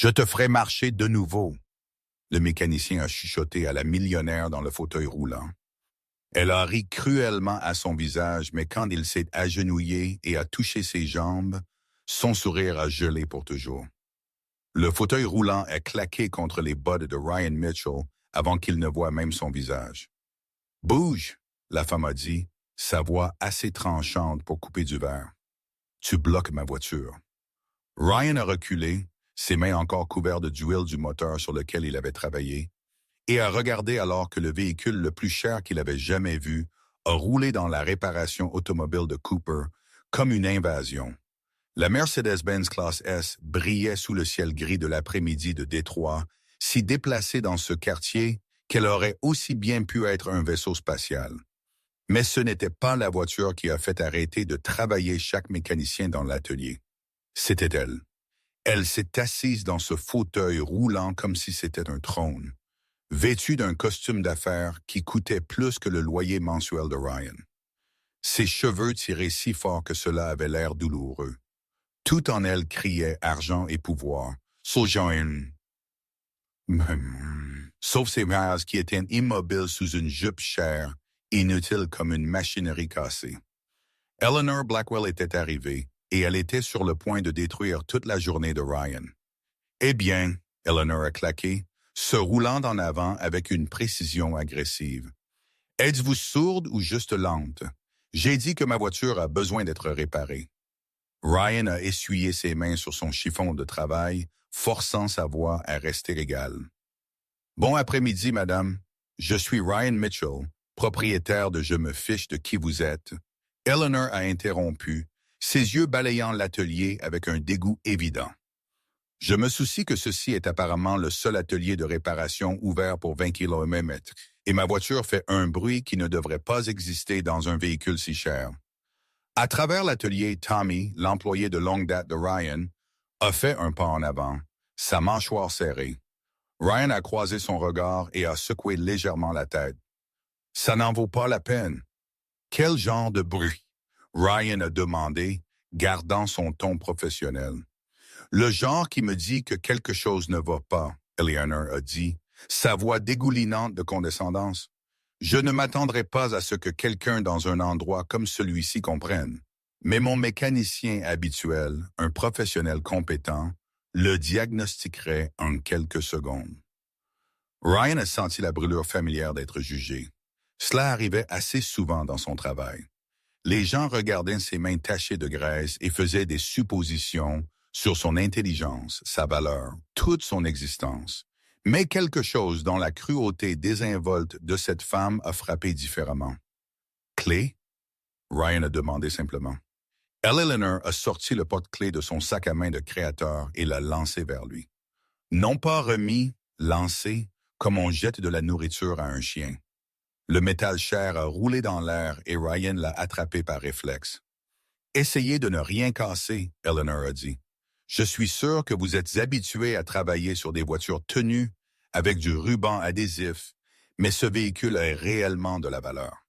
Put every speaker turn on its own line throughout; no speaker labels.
Je te ferai marcher de nouveau. Le mécanicien a chuchoté à la millionnaire dans le fauteuil roulant. Elle a ri cruellement à son visage, mais quand il s'est agenouillé et a touché ses jambes, son sourire a gelé pour toujours. Le fauteuil roulant a claqué contre les bottes de Ryan Mitchell avant qu'il ne voie même son visage. « Bouge !» la femme a dit, sa voix assez tranchante pour couper du verre. « Tu bloques ma voiture. » Ryan a reculé, ses mains encore couvertes d'huile du moteur sur lequel il avait travaillé, et a regardé alors que le véhicule le plus cher qu'il avait jamais vu a roulé dans la réparation automobile de Cooper comme une invasion. La Mercedes-Benz Classe S brillait sous le ciel gris de l'après-midi de Détroit, si déplacée dans ce quartier qu'elle aurait aussi bien pu être un vaisseau spatial. Mais ce n'était pas la voiture qui a fait arrêter de travailler chaque mécanicien dans l'atelier. C'était elle. Elle s'est assise dans ce fauteuil roulant comme si c'était un trône, vêtue d'un costume d'affaires qui coûtait plus que le loyer mensuel de Ryan. Ses cheveux tirés si fort que cela avait l'air douloureux. Tout en elle criait argent et pouvoir, sauf ses mains qui étaient immobiles sous une jupe chère, inutile comme une machinerie cassée. Eleanor Blackwell était arrivée, et elle était sur le point de détruire toute la journée de Ryan. « Eh bien, » Eleanor a claqué, se roulant en avant avec une précision agressive. « Êtes-vous sourde ou juste lente? J'ai dit que ma voiture a besoin d'être réparée. » Ryan a essuyé ses mains sur son chiffon de travail, forçant sa voix à rester égale. « Bon après-midi, madame. Je suis Ryan Mitchell, propriétaire de Je me fiche de qui vous êtes. » Eleanor a interrompu, ses yeux balayant l'atelier avec un dégoût évident. « Je me soucie que ceci est apparemment le seul atelier de réparation ouvert pour 20 km, et ma voiture fait un bruit qui ne devrait pas exister dans un véhicule si cher. » À travers l'atelier, Tommy, l'employé de longue date de Ryan, a fait un pas en avant, sa mâchoire serrée. Ryan a croisé son regard et a secoué légèrement la tête. « Ça n'en vaut pas la peine. »« Quel genre de bruit? » Ryan a demandé, gardant son ton professionnel. « Le genre qui me dit que quelque chose ne va pas, » Eleanor a dit, sa voix dégoulinante de condescendance. « Je ne m'attendrai pas à ce que quelqu'un dans un endroit comme celui-ci comprenne. Mais mon mécanicien habituel, un professionnel compétent, le diagnostiquerait en quelques secondes. » Ryan a senti la brûlure familière d'être jugé. Cela arrivait assez souvent dans son travail. Les gens regardaient ses mains tachées de graisse et faisaient des suppositions sur son intelligence, sa valeur, toute son existence. Mais quelque chose dans la cruauté désinvolte de cette femme a frappé différemment. « Clé? » Ryan a demandé simplement. Eleanor a sorti le porte-clés de son sac à main de créateur et l'a lancé vers lui. Non pas remis, lancé, comme on jette de la nourriture à un chien. Le métal cher a roulé dans l'air et Ryan l'a attrapé par réflexe. « Essayez de ne rien casser, » Eleanor a dit. « Je suis sûr que vous êtes habitué à travailler sur des voitures tenues avec du ruban adhésif, mais ce véhicule est réellement de la valeur. »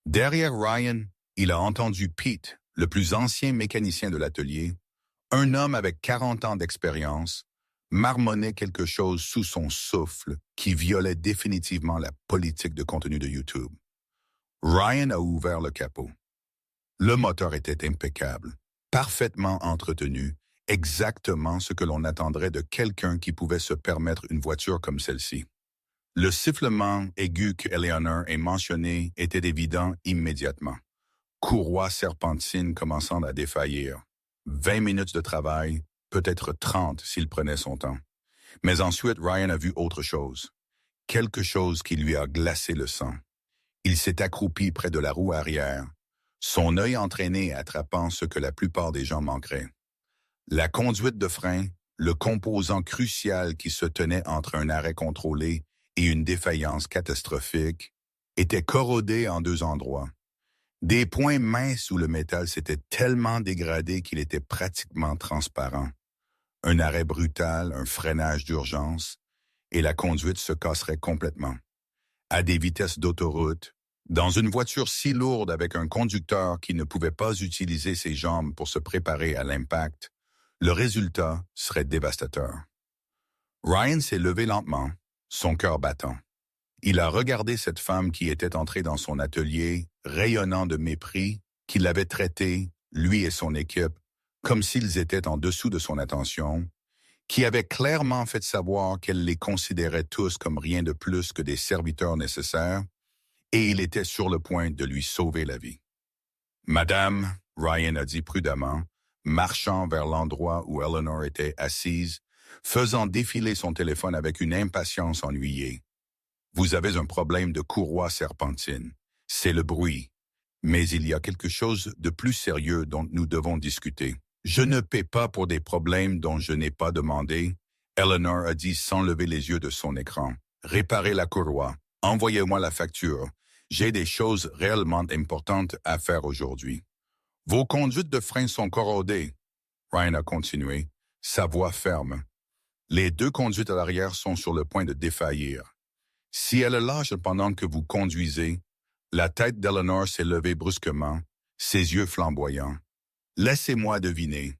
Derrière Ryan, il a entendu Pete, le plus ancien mécanicien de l'atelier, un homme avec 40 ans d'expérience, marmonner quelque chose sous son souffle qui violait définitivement la politique de contenu de YouTube. Ryan a ouvert le capot. Le moteur était impeccable, parfaitement entretenu, exactement ce que l'on attendrait de quelqu'un qui pouvait se permettre une voiture comme celle-ci. Le sifflement aigu que Eleanor a mentionné était évident immédiatement. Courroie serpentine commençant à défaillir. 20 minutes de travail, peut-être 30 s'il prenait son temps. Mais ensuite, Ryan a vu autre chose. Quelque chose qui lui a glacé le sang. Il s'est accroupi près de la roue arrière, son œil entraîné attrapant ce que la plupart des gens manqueraient. La conduite de frein, le composant crucial qui se tenait entre un arrêt contrôlé et une défaillance catastrophique, était corrodé en 2 endroits. Des points minces où le métal s'était tellement dégradé qu'il était pratiquement transparent. Un arrêt brutal, un freinage d'urgence, et la conduite se casserait complètement. À des vitesses d'autoroute, dans une voiture si lourde avec un conducteur qui ne pouvait pas utiliser ses jambes pour se préparer à l'impact, le résultat serait dévastateur. Ryan s'est levé lentement, son cœur battant. Il a regardé cette femme qui était entrée dans son atelier, rayonnant de mépris, qui l'avait traité, lui et son équipe, comme s'ils étaient en dessous de son attention, qui avait clairement fait savoir qu'elle les considérait tous comme rien de plus que des serviteurs nécessaires, et il était sur le point de lui sauver la vie. « Madame, » Ryan a dit prudemment, marchant vers l'endroit où Eleanor était assise, faisant défiler son téléphone avec une impatience ennuyée. « Vous avez un problème de courroie serpentine. C'est le bruit. Mais il y a quelque chose de plus sérieux dont nous devons discuter. Je ne paie pas pour des problèmes dont je n'ai pas demandé, » Eleanor a dit sans lever les yeux de son écran. « Réparez la courroie. Envoyez-moi la facture. J'ai des choses réellement importantes à faire aujourd'hui. » « Vos conduites de frein sont corrodées, » Ryan a continué, sa voix ferme. « Les deux conduites à l'arrière sont sur le point de défaillir. Si elle lâche pendant que vous conduisez, » la tête d'Eleanor s'est levée brusquement, ses yeux flamboyants. « Laissez-moi deviner.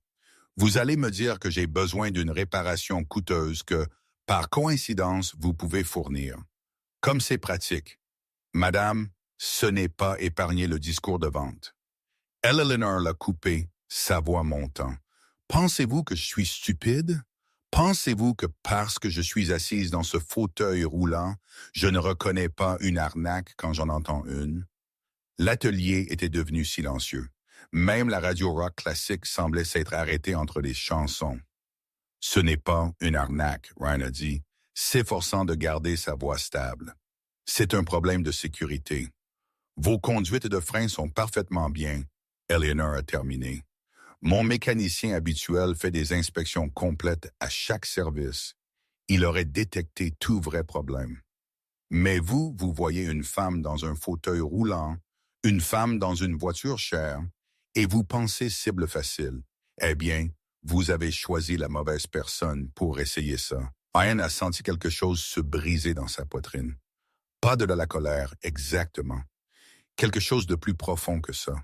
Vous allez me dire que j'ai besoin d'une réparation coûteuse que, par coïncidence, vous pouvez fournir. Comme c'est pratique. Madame, ce n'est pas épargner le discours de vente. » Eleanor l'a coupé, sa voix montant. « Pensez-vous que je suis stupide? Pensez-vous que parce que je suis assise dans ce fauteuil roulant, je ne reconnais pas une arnaque quand j'en entends une? » L'atelier était devenu silencieux. Même la radio rock classique semblait s'être arrêtée entre les chansons. « Ce n'est pas une arnaque, » Ryan a dit, s'efforçant de garder sa voix stable. « C'est un problème de sécurité. Vos conduites de frein sont parfaitement bien. » Eleanor a terminé. « Mon mécanicien habituel fait des inspections complètes à chaque service. Il aurait détecté tout vrai problème. Mais vous voyez une femme dans un fauteuil roulant, une femme dans une voiture chère, et vous pensez cible facile. Eh bien, vous avez choisi la mauvaise personne pour essayer ça. » Ryan a senti quelque chose se briser dans sa poitrine. Pas de la colère, exactement. Quelque chose de plus profond que ça.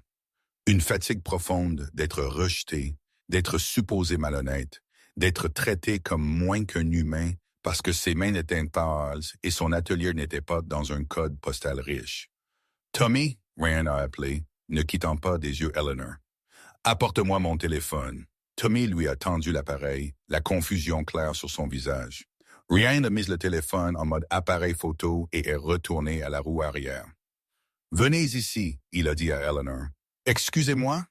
Une fatigue profonde d'être rejeté, d'être supposé malhonnête, d'être traité comme moins qu'un humain parce que ses mains n'étaient pas pâles et son atelier n'était pas dans un code postal riche. « Tommy » Ryan a appelé, ne quittant pas des yeux Eleanor. « Apporte-moi mon téléphone. » Tommy lui a tendu l'appareil, la confusion claire sur son visage. Ryan a mis le téléphone en mode appareil photo et est retourné à la roue arrière. « Venez ici, » il a dit à Eleanor. « Excusez-moi? »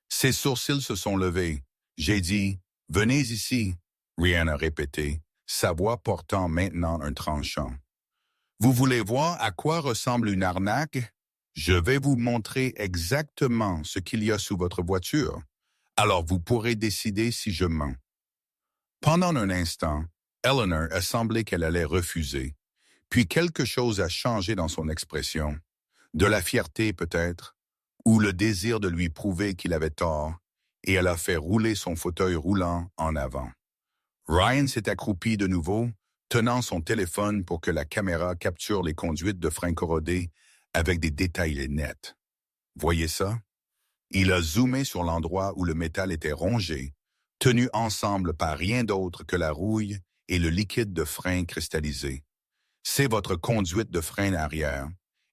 Ses sourcils se sont levés. J'ai dit « Venez ici », Ryan a répété, sa voix portant maintenant un tranchant. « Vous voulez voir à quoi ressemble une arnaque? Je vais vous montrer exactement ce qu'il y a sous votre voiture. Alors vous pourrez décider si je mens. » Pendant un instant, Eleanor a semblé qu'elle allait refuser. Puis quelque chose a changé dans son expression. De la fierté peut-être, ou le désir de lui prouver qu'il avait tort, et elle a fait rouler son fauteuil roulant en avant. Ryan s'est accroupi de nouveau, tenant son téléphone pour que la caméra capture les conduites de frein corrodées avec des détails nets. Voyez ça? Il a zoomé sur l'endroit où le métal était rongé, tenu ensemble par rien d'autre que la rouille et le liquide de frein cristallisé. C'est votre conduite de frein arrière.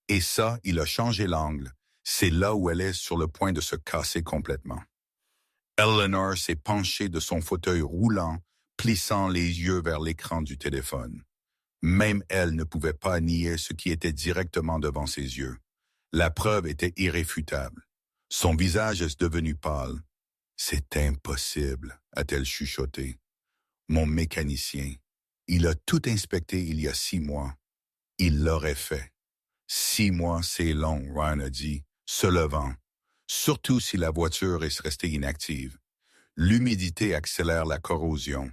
Et ça, il a changé l'angle. C'est là où elle est sur le point de se casser complètement. Eleanor s'est penchée de son fauteuil roulant, plissant les yeux vers l'écran du téléphone. Même elle ne pouvait pas nier ce qui était directement devant ses yeux. La preuve était irréfutable. Son visage est devenu pâle. « C'est impossible », a-t-elle chuchoté. « Mon mécanicien, il a tout inspecté il y a 6 mois. Il l'aurait fait. » 6 mois, c'est long, Ryan a dit, se levant. Surtout si la voiture est restée inactive. L'humidité accélère la corrosion.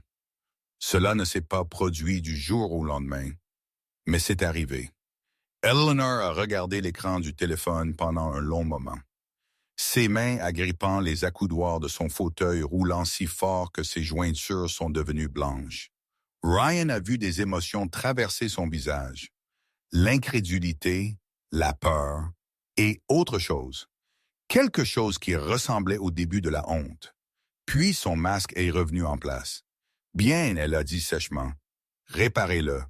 Cela ne s'est pas produit du jour au lendemain, mais c'est arrivé. Eleanor a regardé l'écran du téléphone pendant un long moment. Ses mains agrippant les accoudoirs de son fauteuil roulant si fort que ses jointures sont devenues blanches. Ryan a vu des émotions traverser son visage. L'incrédulité, la peur et autre chose. Quelque chose qui ressemblait au début de la honte. Puis son masque est revenu en place. « Bien », elle a dit sèchement. Réparez-le.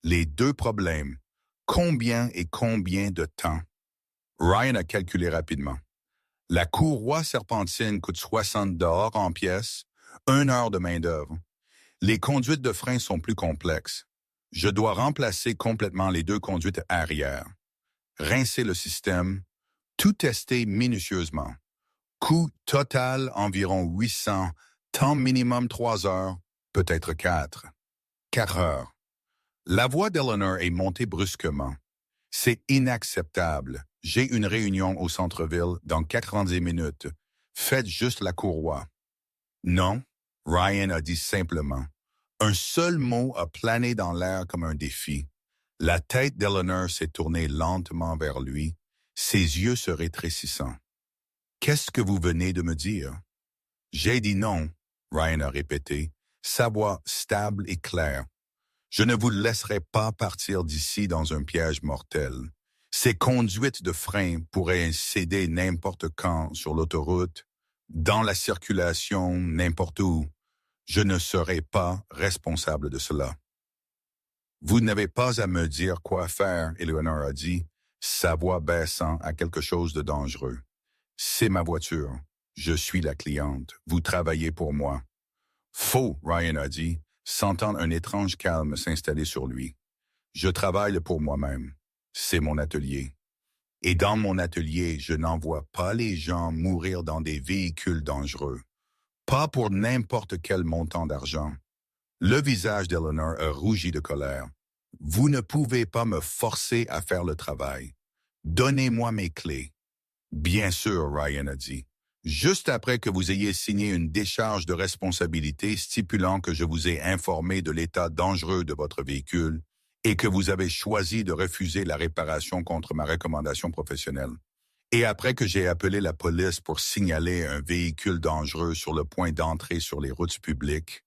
Les deux problèmes. Combien et combien de temps? Ryan a calculé rapidement. La courroie serpentine coûte 60 $ en pièces, 1 heure de main-d'œuvre. Les conduites de frein sont plus complexes. Je dois remplacer complètement les deux conduites arrière. Rincer le système, tout tester minutieusement. Coût total environ 800, temps minimum 3 heures, peut-être 4. 4 heures. La voix d'Eleanor est montée brusquement. C'est inacceptable. J'ai une réunion au centre-ville dans 90 minutes. Faites juste la courroie. Non, Ryan a dit simplement. Un seul mot a plané dans l'air comme un défi. La tête d'Eleanor s'est tournée lentement vers lui, ses yeux se rétrécissant. Qu'est-ce que vous venez de me dire? J'ai dit non, Ryan a répété, sa voix stable et claire. Je ne vous laisserai pas partir d'ici dans un piège mortel. Ces conduites de frein pourraient céder n'importe quand sur l'autoroute, dans la circulation, n'importe où. Je ne serai pas responsable de cela. Vous n'avez pas à me dire quoi faire, Eleanor a dit, sa voix baissant à quelque chose de dangereux. C'est ma voiture. Je suis la cliente. Vous travaillez pour moi. Faux, Ryan a dit, sentant un étrange calme s'installer sur lui. Je travaille pour moi-même. C'est mon atelier. Et dans mon atelier, je n'envoie pas les gens mourir dans des véhicules dangereux. Pas pour n'importe quel montant d'argent. Le visage d'Eleanor a rougi de colère. Vous ne pouvez pas me forcer à faire le travail. Donnez-moi mes clés. Bien sûr, Ryan a dit. Juste après que vous ayez signé une décharge de responsabilité stipulant que je vous ai informé de l'état dangereux de votre véhicule et que vous avez choisi de refuser la réparation contre ma recommandation professionnelle. Et après que j'ai appelé la police pour signaler un véhicule dangereux sur le point d'entrer sur les routes publiques,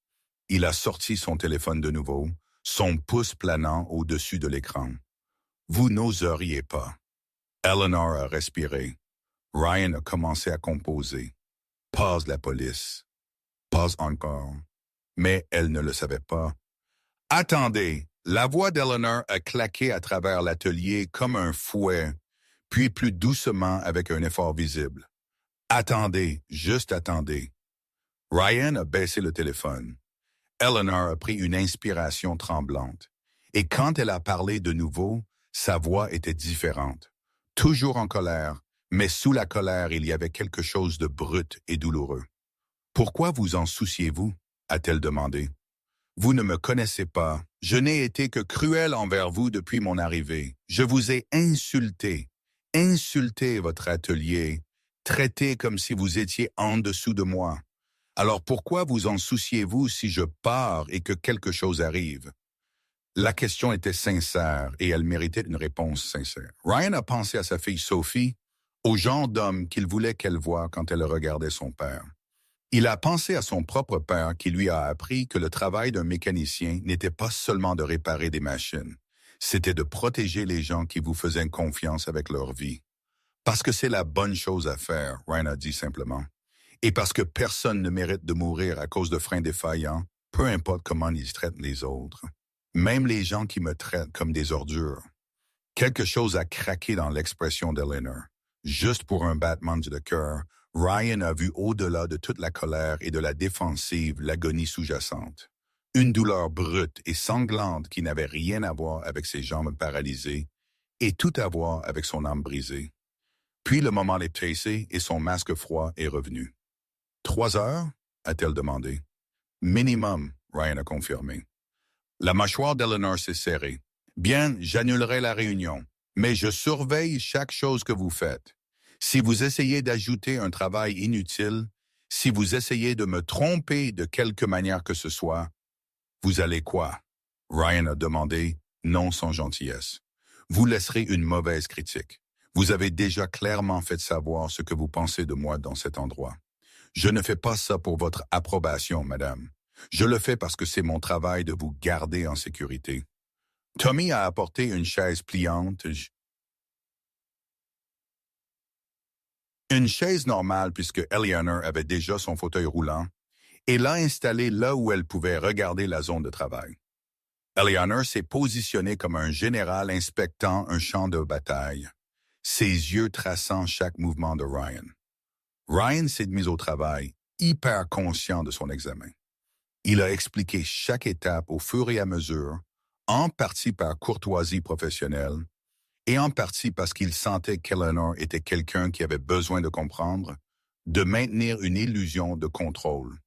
il a sorti son téléphone de nouveau, son pouce planant au-dessus de l'écran. Vous n'oseriez pas. Eleanor a respiré. Ryan a commencé à composer. Pas la police. Pas encore. Mais elle ne le savait pas. Attendez! La voix d'Eleanor a claqué à travers l'atelier comme un fouet, puis plus doucement avec un effort visible. Attendez, juste attendez. Ryan a baissé le téléphone. Eleanor a pris une inspiration tremblante. Et quand elle a parlé de nouveau, sa voix était différente. Toujours en colère, mais sous la colère, il y avait quelque chose de brut et douloureux. « Pourquoi vous en souciez-vous » a-t-elle demandé. « Vous ne me connaissez pas. Je n'ai été que cruel envers vous depuis mon arrivée. Je vous ai insulté votre atelier, traité comme si vous étiez en dessous de moi. Alors pourquoi vous en souciez-vous si je pars et que quelque chose arrive? » La question était sincère et elle méritait une réponse sincère. Ryan a pensé à sa fille Sophie, au genre d'homme qu'il voulait qu'elle voie quand elle regardait son père. Il a pensé à son propre père qui lui a appris que le travail d'un mécanicien n'était pas seulement de réparer des machines, c'était de protéger les gens qui vous faisaient confiance avec leur vie. Parce que c'est la bonne chose à faire, Ryan a dit simplement. Et parce que personne ne mérite de mourir à cause de freins défaillants, peu importe comment ils traitent les autres. Même les gens qui me traitent comme des ordures. Quelque chose a craqué dans l'expression d'Eleanor. Juste pour un battement de cœur, Ryan a vu au-delà de toute la colère et de la défensive l'agonie sous-jacente. Une douleur brute et sanglante qui n'avait rien à voir avec ses jambes paralysées et tout à voir avec son âme brisée. Puis le moment est passé et son masque froid est revenu. « 3 heures » a-t-elle demandé. « Minimum » Ryan a confirmé. La mâchoire d'Eleanor s'est serrée. « Bien, j'annulerai la réunion, mais je surveille chaque chose que vous faites. Si vous essayez d'ajouter un travail inutile, si vous essayez de me tromper de quelque manière que ce soit, vous allez quoi? » Ryan a demandé, non sans gentillesse. « Vous laisserez une mauvaise critique. Vous avez déjà clairement fait savoir ce que vous pensez de moi dans cet endroit. Je ne fais pas ça pour votre approbation, madame. Je le fais parce que c'est mon travail de vous garder en sécurité. » Tommy a apporté une chaise pliante. Une chaise normale puisque Eleanor avait déjà son fauteuil roulant et l'a installée là où elle pouvait regarder la zone de travail. Eleanor s'est positionnée comme un général inspectant un champ de bataille, ses yeux traçant chaque mouvement de Ryan. Ryan s'est mis au travail, hyper conscient de son examen. Il a expliqué chaque étape au fur et à mesure, en partie par courtoisie professionnelle et en partie parce qu'il sentait qu'Eleanor était quelqu'un qui avait besoin de comprendre, de maintenir une illusion de contrôle.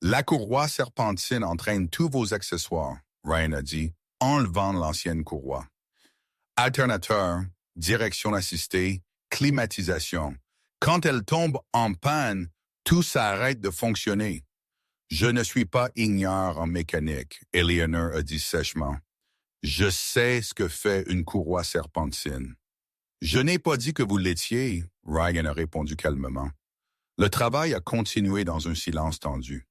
La courroie serpentine entraîne tous vos accessoires, Ryan a dit, enlevant l'ancienne courroie. Alternateur, direction assistée, climatisation. Quand elle tombe en panne, tout s'arrête de fonctionner. Je ne suis pas ignare en mécanique, Eleanor a dit sèchement. Je sais ce que fait une courroie serpentine. Je n'ai pas dit que vous l'étiez, Ryan a répondu calmement. Le travail a continué dans un silence tendu.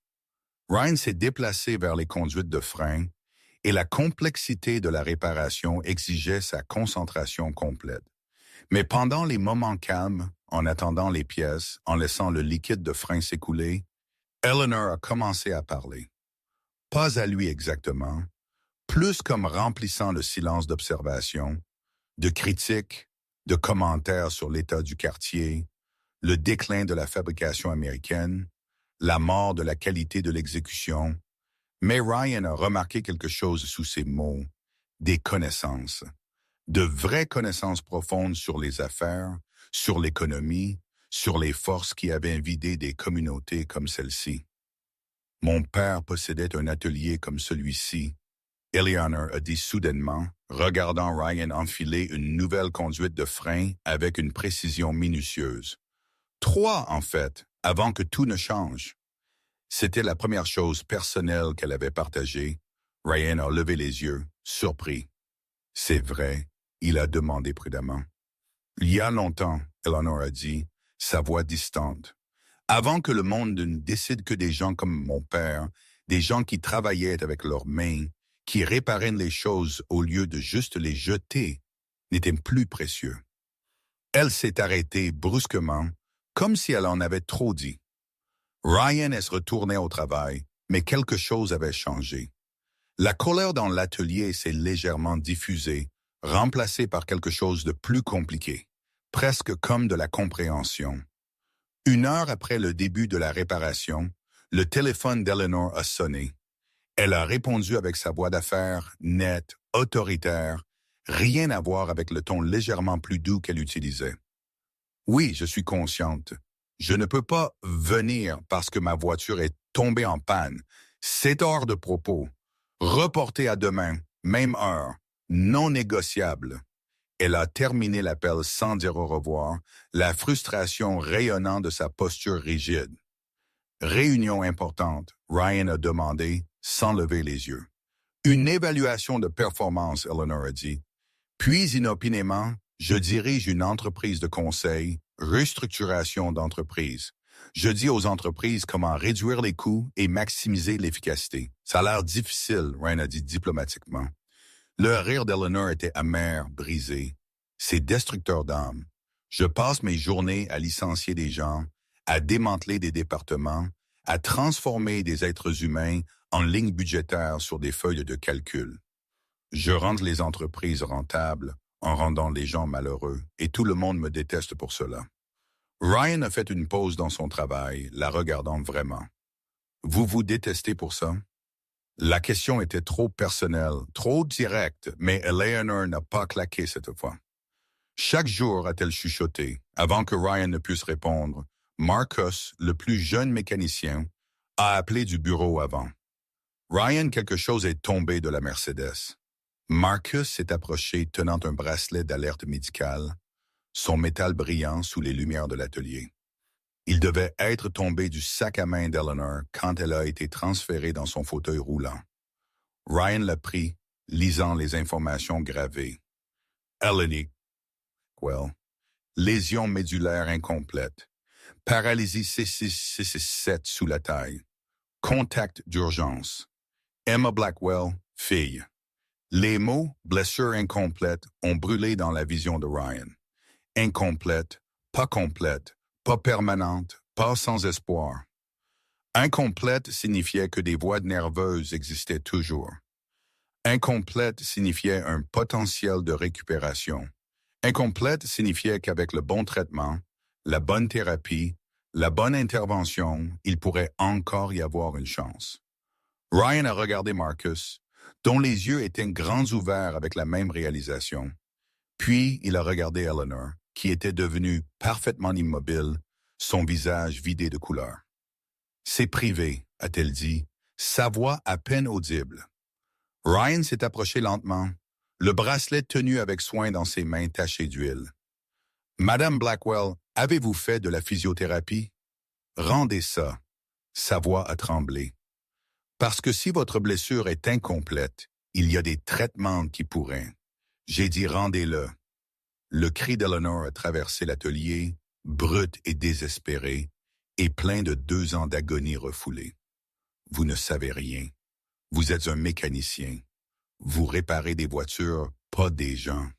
Ryan s'est déplacé vers les conduites de frein et la complexité de la réparation exigeait sa concentration complète. Mais pendant les moments calmes, en attendant les pièces, en laissant le liquide de frein s'écouler, Eleanor a commencé à parler. Pas à lui exactement, plus comme remplissant le silence d'observation, de critiques, de commentaires sur l'état du quartier, le déclin de la fabrication américaine, la mort de la qualité de l'exécution. Mais Ryan a remarqué quelque chose sous ces mots, des connaissances, de vraies connaissances profondes sur les affaires, sur l'économie, sur les forces qui avaient vidé des communautés comme celle-ci. Mon père possédait un atelier comme celui-ci, Eleanor a dit soudainement, regardant Ryan enfiler une nouvelle conduite de frein avec une précision minutieuse. 3, en fait, avant que tout ne change. C'était la première chose personnelle qu'elle avait partagée. Ryan a levé les yeux, surpris. C'est vrai, il a demandé prudemment. Il y a longtemps, Eleanor a dit, sa voix distante. Avant que le monde ne décide que des gens comme mon père, des gens qui travaillaient avec leurs mains, qui réparaient les choses au lieu de juste les jeter, n'étaient plus précieux. Elle s'est arrêtée brusquement, comme si elle en avait trop dit. Ryan se retournait au travail, mais quelque chose avait changé. La colère dans l'atelier s'est légèrement diffusée, remplacée par quelque chose de plus compliqué, presque comme de la compréhension. 1 heure après le début de la réparation, le téléphone d'Eleanor a sonné. Elle a répondu avec sa voix d'affaires nette, autoritaire, rien à voir avec le ton légèrement plus doux qu'elle utilisait. Oui, je suis consciente. Je ne peux pas venir parce que ma voiture est tombée en panne. C'est hors de propos. Reporté à demain, même heure, non négociable. Elle a terminé l'appel sans dire au revoir, la frustration rayonnant de sa posture rigide. Réunion importante, Ryan a demandé, sans lever les yeux. Une évaluation de performance, Eleanor a dit. Puis, inopinément, je dirige une entreprise de conseil, restructuration d'entreprise. Je dis aux entreprises comment réduire les coûts et maximiser l'efficacité. Ça a l'air difficile, Ryan a dit diplomatiquement. Le rire d'Eleanor était amer, brisé. C'est destructeur d'âme. Je passe mes journées à licencier des gens, à démanteler des départements, à transformer des êtres humains en lignes budgétaires sur des feuilles de calcul. Je rends les entreprises rentables en rendant les gens malheureux, et tout le monde me déteste pour cela. Ryan a fait une pause dans son travail, la regardant vraiment. Vous vous détestez pour ça? La question était trop personnelle, trop directe, mais Eleanor n'a pas claqué cette fois. Chaque jour, a-t-elle chuchoté, avant que Ryan ne puisse répondre, Marcus, le plus jeune mécanicien, a appelé du bureau avant. Ryan, quelque chose est tombé de la Mercedes. Marcus s'est approché tenant un bracelet d'alerte médicale, son métal brillant sous les lumières de l'atelier. Il devait être tombé du sac à main d'Eleanor quand elle a été transférée dans son fauteuil roulant. Ryan l'a pris, lisant les informations gravées. Eleni, lésion médulaire incomplète, paralysie C6-C7 sous la taille, contact d'urgence. Emma Blackwell, fille. Les mots « blessure incomplète » ont brûlé dans la vision de Ryan. Incomplète, pas permanente, pas sans espoir. Incomplète signifiait que des voies nerveuses existaient toujours. Incomplète signifiait un potentiel de récupération. Incomplète signifiait qu'avec le bon traitement, la bonne thérapie, la bonne intervention, il pourrait encore y avoir une chance. Ryan a regardé Marcus, dont les yeux étaient grands ouverts avec la même réalisation. Puis il a regardé Eleanor, qui était devenue parfaitement immobile, son visage vidé de couleur. « C'est privé », a-t-elle dit, sa voix à peine audible. Ryan s'est approché lentement, le bracelet tenu avec soin dans ses mains tachées d'huile. « Madame Blackwell, avez-vous fait de la physiothérapie? » « Rendez ça. » Sa voix a tremblé. « Parce que si votre blessure est incomplète, il y a des traitements qui pourraient. » J'ai dit « rendez-le ». Le cri d'Eleanor a traversé l'atelier, brut et désespéré, et plein de 2 ans d'agonie refoulée. « Vous ne savez rien. Vous êtes un mécanicien. Vous réparez des voitures, pas des gens.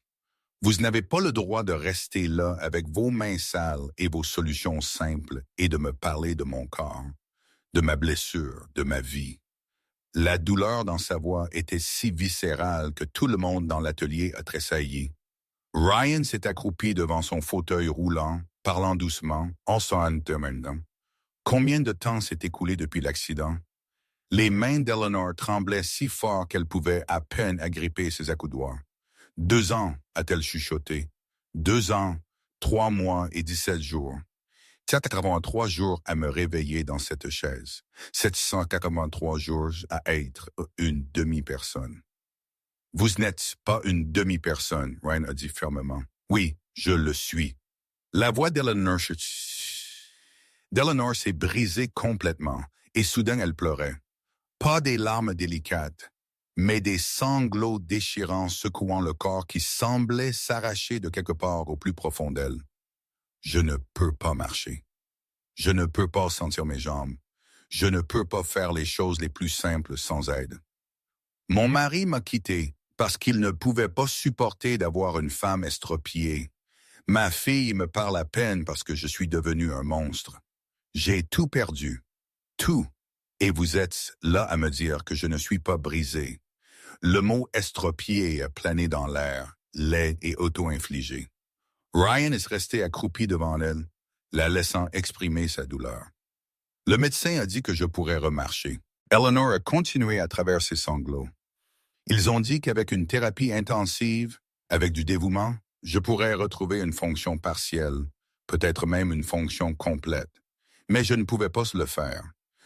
Vous n'avez pas le droit de rester là avec vos mains sales et vos solutions simples et de me parler de mon corps, de ma blessure, de ma vie. » La douleur dans sa voix était si viscérale que tout le monde dans l'atelier a tressailli. Ryan s'est accroupi devant son fauteuil roulant, parlant doucement, en s'en demandant. Combien de temps s'est écoulé depuis l'accident? Les mains d'Eleanor tremblaient si fort qu'elle pouvait à peine agripper ses accoudoirs. 2 ans, a-t-elle chuchoté. 2 ans, 3 mois et 17 jours. 783 jours à me réveiller dans cette chaise. 783 jours à être une demi-personne. Vous n'êtes pas une demi-personne, Ryan a dit fermement. Oui, je le suis. La voix d'Eleanor s'est brisée complètement et soudain elle pleurait. Pas des larmes délicates, mais des sanglots déchirants secouant le corps qui semblait s'arracher de quelque part au plus profond d'elle. Je ne peux pas marcher. Je ne peux pas sentir mes jambes. Je ne peux pas faire les choses les plus simples sans aide. Mon mari m'a quitté parce qu'il ne pouvait pas supporter d'avoir une femme estropiée. Ma fille me parle à peine parce que je suis devenu un monstre. J'ai tout perdu. Tout. Et vous êtes là à me dire que je ne suis pas brisé. Le mot estropié a plané dans l'air, laid et auto-infligé. Ryan est resté accroupi devant elle, la laissant exprimer sa douleur. Le médecin a dit que je pourrais remarcher. Eleanor a continué à travers ses sanglots. Ils ont dit qu'avec une thérapie intensive, avec du dévouement, je pourrais retrouver une fonction partielle, peut-être même une fonction complète. Mais je ne pouvais pas le faire.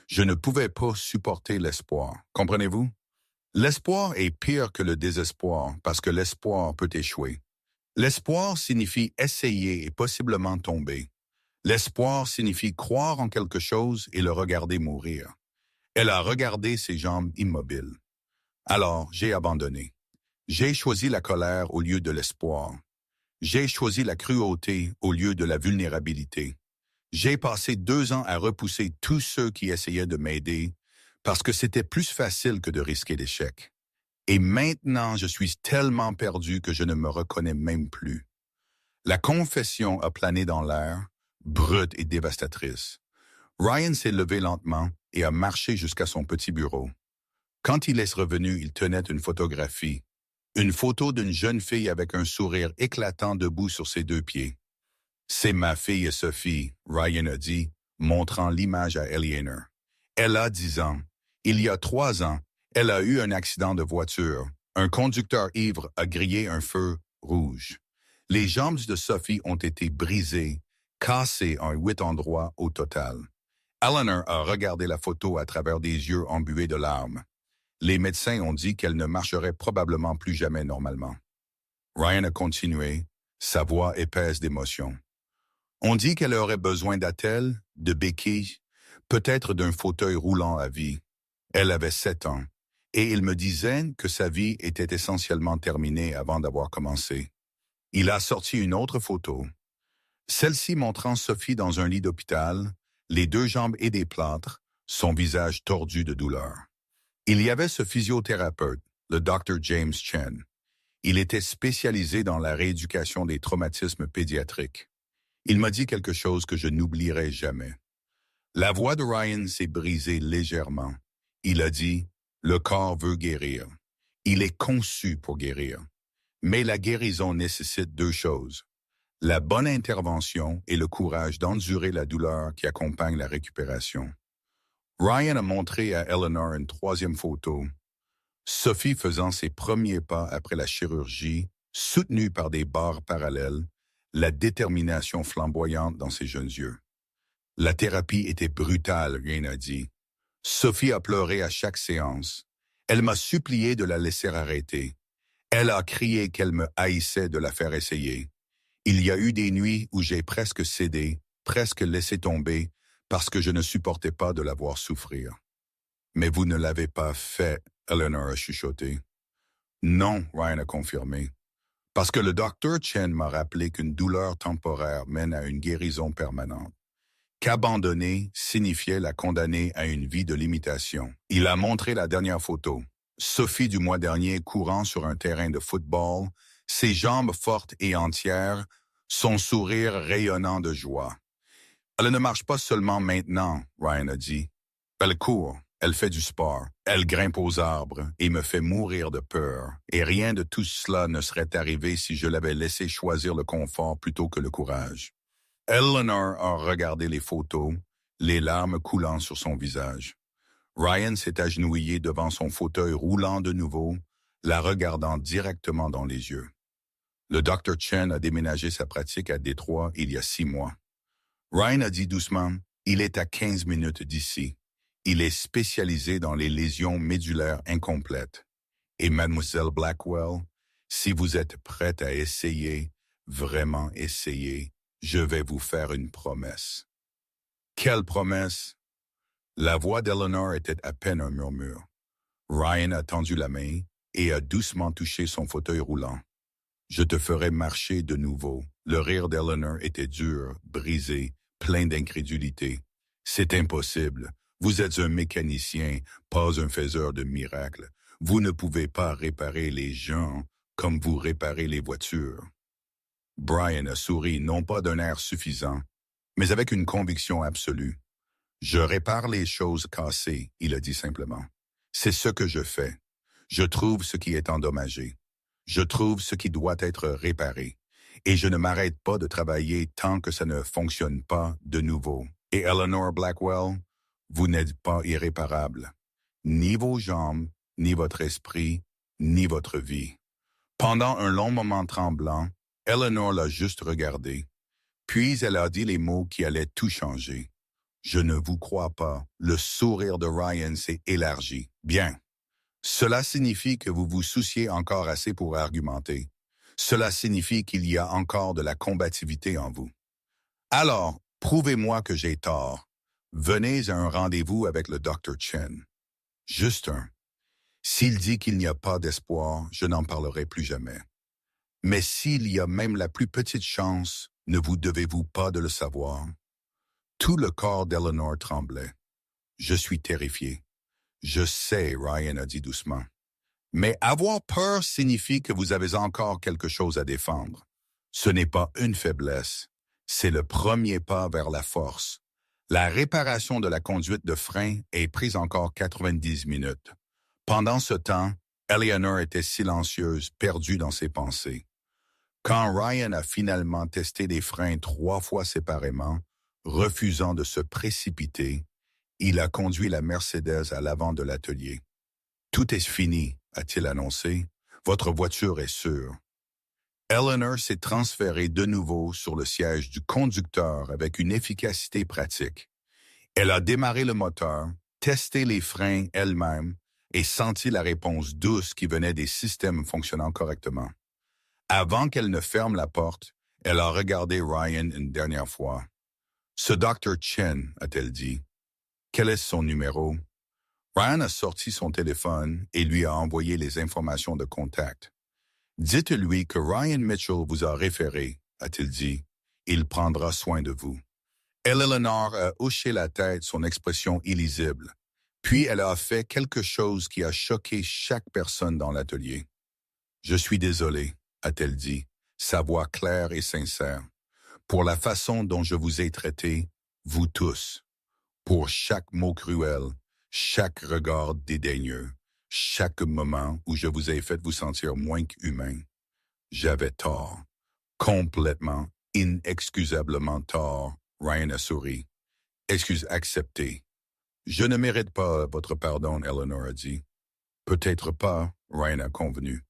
Je ne pouvais pas supporter l'espoir. Comprenez-vous? L'espoir est pire que le désespoir parce que l'espoir peut échouer. L'espoir signifie essayer et possiblement tomber. L'espoir signifie croire en quelque chose et le regarder mourir. Elle a regardé ses jambes immobiles. Alors, j'ai abandonné. J'ai choisi la colère au lieu de l'espoir. J'ai choisi la cruauté au lieu de la vulnérabilité. J'ai passé 2 ans à repousser tous ceux qui essayaient de m'aider parce que c'était plus facile que de risquer l'échec. Et maintenant, je suis tellement perdu que je ne me reconnais même plus. La confession a plané dans l'air, brute et dévastatrice. Ryan s'est levé lentement et a marché jusqu'à son petit bureau. Quand il est revenu, il tenait une photographie. Une photo d'une jeune fille avec un sourire éclatant debout sur ses 2 pieds. « C'est ma fille Sophie », Ryan a dit, montrant l'image à Eleanor. Elle a 10 ans. Il y a 3 ans, elle a eu un accident de voiture. Un conducteur ivre a grillé un feu rouge. Les jambes de Sophie ont été brisées, cassées en 8 endroits au total. Eleanor a regardé la photo à travers des yeux embués de larmes. Les médecins ont dit qu'elle ne marcherait probablement plus jamais normalement. Ryan a continué, sa voix épaisse d'émotion. On dit qu'elle aurait besoin d'attelles, de béquilles, peut-être d'un fauteuil roulant à vie. Elle avait 7 ans, et il me disait que sa vie était essentiellement terminée avant d'avoir commencé. Il a sorti une autre photo. Celle-ci montrant Sophie dans un lit d'hôpital, les 2 jambes et des plâtres, son visage tordu de douleur. Il y avait ce physiothérapeute, le Dr. James Chen. Il était spécialisé dans la rééducation des traumatismes pédiatriques. Il m'a dit quelque chose que je n'oublierai jamais. La voix de Ryan s'est brisée légèrement. Il a dit « Le corps veut guérir ». Il est conçu pour guérir. Mais la guérison nécessite deux choses: la bonne intervention et le courage d'endurer la douleur qui accompagne la récupération. Ryan a montré à Eleanor une troisième photo. Sophie faisant ses premiers pas après la chirurgie, soutenue par des barres parallèles, la détermination flamboyante dans ses jeunes yeux. La thérapie était brutale, Ryan a dit. Sophie a pleuré à chaque séance. Elle m'a supplié de la laisser arrêter. Elle a crié qu'elle me haïssait de la faire essayer. Il y a eu des nuits où j'ai presque cédé, presque laissé tomber, parce que je ne supportais pas de la voir souffrir. Mais vous ne l'avez pas fait, Eleanor a chuchoté. Non, Ryan a confirmé. Parce que le docteur Chen m'a rappelé qu'une douleur temporaire mène à une guérison permanente. Qu'abandonner signifiait la condamner à une vie de limitation. Il a montré la dernière photo. Sophie du mois dernier courant sur un terrain de football, ses jambes fortes et entières, son sourire rayonnant de joie. Elle ne marche pas seulement maintenant, Ryan a dit. Elle court, elle fait du sport, elle grimpe aux arbres et me fait mourir de peur. Et rien de tout cela ne serait arrivé si je l'avais laissé choisir le confort plutôt que le courage. Eleanor a regardé les photos, les larmes coulant sur son visage. Ryan s'est agenouillé devant son fauteuil roulant de nouveau, la regardant directement dans les yeux. Le Dr. Chen a déménagé sa pratique à Détroit il y a 6 mois. Ryan a dit doucement, « Il est à 15 minutes d'ici. Il est spécialisé dans les lésions médulaires incomplètes. Et Mademoiselle Blackwell, si vous êtes prête à essayer, vraiment essayer, je vais vous faire une promesse. » Quelle promesse? La voix d'Eleanor était à peine un murmure. Ryan a tendu la main et a doucement touché son fauteuil roulant. « Je te ferai marcher de nouveau. » Le rire d'Eleanor était dur, brisé, plein d'incrédulité. « C'est impossible. Vous êtes un mécanicien, pas un faiseur de miracles. Vous ne pouvez pas réparer les gens comme vous réparez les voitures. » Brian a souri, non pas d'un air suffisant, mais avec une conviction absolue. « Je répare les choses cassées, » il a dit simplement. « C'est ce que je fais. Je trouve ce qui est endommagé. Je trouve ce qui doit être réparé. Et je ne m'arrête pas de travailler tant que ça ne fonctionne pas de nouveau. Et Eleanor Blackwell, vous n'êtes pas irréparable. Ni vos jambes, ni votre esprit, ni votre vie. » Pendant un long moment tremblant, Eleanor l'a juste regardé. Puis elle a dit les mots qui allaient tout changer. « Je ne vous crois pas. » Le sourire de Ryan s'est élargi. « Bien. Cela signifie que vous vous souciez encore assez pour argumenter. Cela signifie qu'il y a encore de la combativité en vous. Alors, prouvez-moi que j'ai tort. Venez à un rendez-vous avec le Dr. Chen. Juste un. S'il dit qu'il n'y a pas d'espoir, je n'en parlerai plus jamais. Mais s'il y a même la plus petite chance, ne vous devez-vous pas de le savoir? » Tout le corps d'Eleanor tremblait. « Je suis terrifié. »« Je sais, » Ryan a dit doucement. « Mais avoir peur signifie que vous avez encore quelque chose à défendre. Ce n'est pas une faiblesse, c'est le premier pas vers la force. La réparation de la conduite de frein est prise encore 90 minutes. » Pendant ce temps, Eleanor était silencieuse, perdue dans ses pensées. Quand Ryan a finalement testé les freins 3 fois séparément, refusant de se précipiter, il a conduit la Mercedes à l'avant de l'atelier. « Tout est fini, » a-t-il annoncé. « Votre voiture est sûre. » Eleanor s'est transférée de nouveau sur le siège du conducteur avec une efficacité pratique. Elle a démarré le moteur, testé les freins elle-même et senti la réponse douce qui venait des systèmes fonctionnant correctement. Avant qu'elle ne ferme la porte, elle a regardé Ryan une dernière fois. « Ce Dr. Chen, » a-t-elle dit. « Quel est son numéro? » Ryan a sorti son téléphone et lui a envoyé les informations de contact. « Dites-lui que Ryan Mitchell vous a référé, » a-t-il dit. « Il prendra soin de vous. » Eleanor a hoché la tête, son expression illisible. Puis elle a fait quelque chose qui a choqué chaque personne dans l'atelier. « Je suis désolé, » a-t-elle dit, sa voix claire et sincère, « pour la façon dont je vous ai traité, vous tous, pour chaque mot cruel, chaque regard dédaigneux, chaque moment où je vous ai fait vous sentir moins qu'humain. J'avais tort. Complètement, inexcusablement tort. Ryan a souri. Excuse acceptée. Je ne mérite pas votre pardon, Eleanor a dit. Peut-être pas, Ryan a convenu.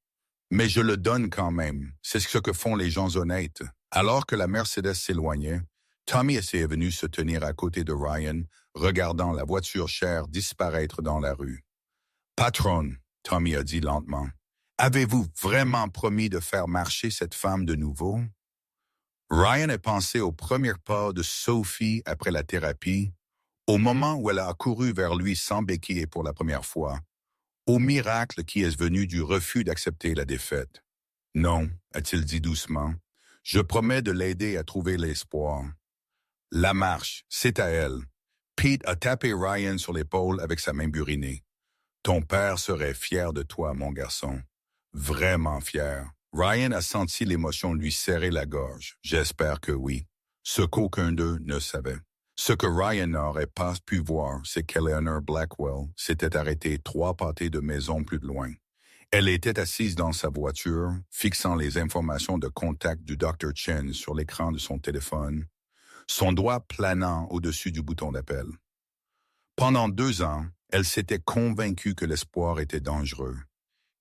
Mais je le donne quand même. C'est ce que font les gens honnêtes. Alors que la Mercedes s'éloignait, Tommy est venu se tenir à côté de Ryan, regardant la voiture chère disparaître dans la rue. Patron, Tommy a dit lentement, avez-vous vraiment promis de faire marcher cette femme de nouveau? Ryan a pensé au premier pas de Sophie après la thérapie, au moment où elle a couru vers lui sans béquille pour la première fois, au miracle qui est venu du refus d'accepter la défaite. Non, a-t-il dit doucement, je promets de l'aider à trouver l'espoir. La marche, c'est à elle. Pete a tapé Ryan sur l'épaule avec sa main burinée. Ton père serait fier de toi, mon garçon. Vraiment fier. Ryan a senti l'émotion lui serrer la gorge. J'espère que oui. Ce qu'aucun d'eux ne savait. Ce que Ryan n'aurait pas pu voir, c'est qu'Eleanor Blackwell s'était arrêtée 3 pâtés de maison plus loin. Elle était assise dans sa voiture, fixant les informations de contact du Dr. Chen sur l'écran de son téléphone, son doigt planant au-dessus du bouton d'appel. Pendant 2 ans, elle s'était convaincue que l'espoir était dangereux,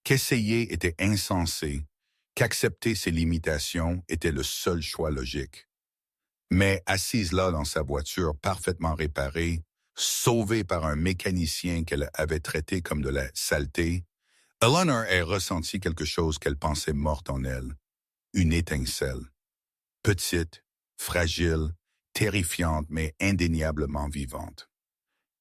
qu'essayer était insensé, qu'accepter ses limitations était le seul choix logique. Mais assise là dans sa voiture parfaitement réparée, sauvée par un mécanicien qu'elle avait traité comme de la saleté, Eleanor a ressenti quelque chose qu'elle pensait morte en elle, une étincelle. Petite, fragile, terrifiante mais indéniablement vivante.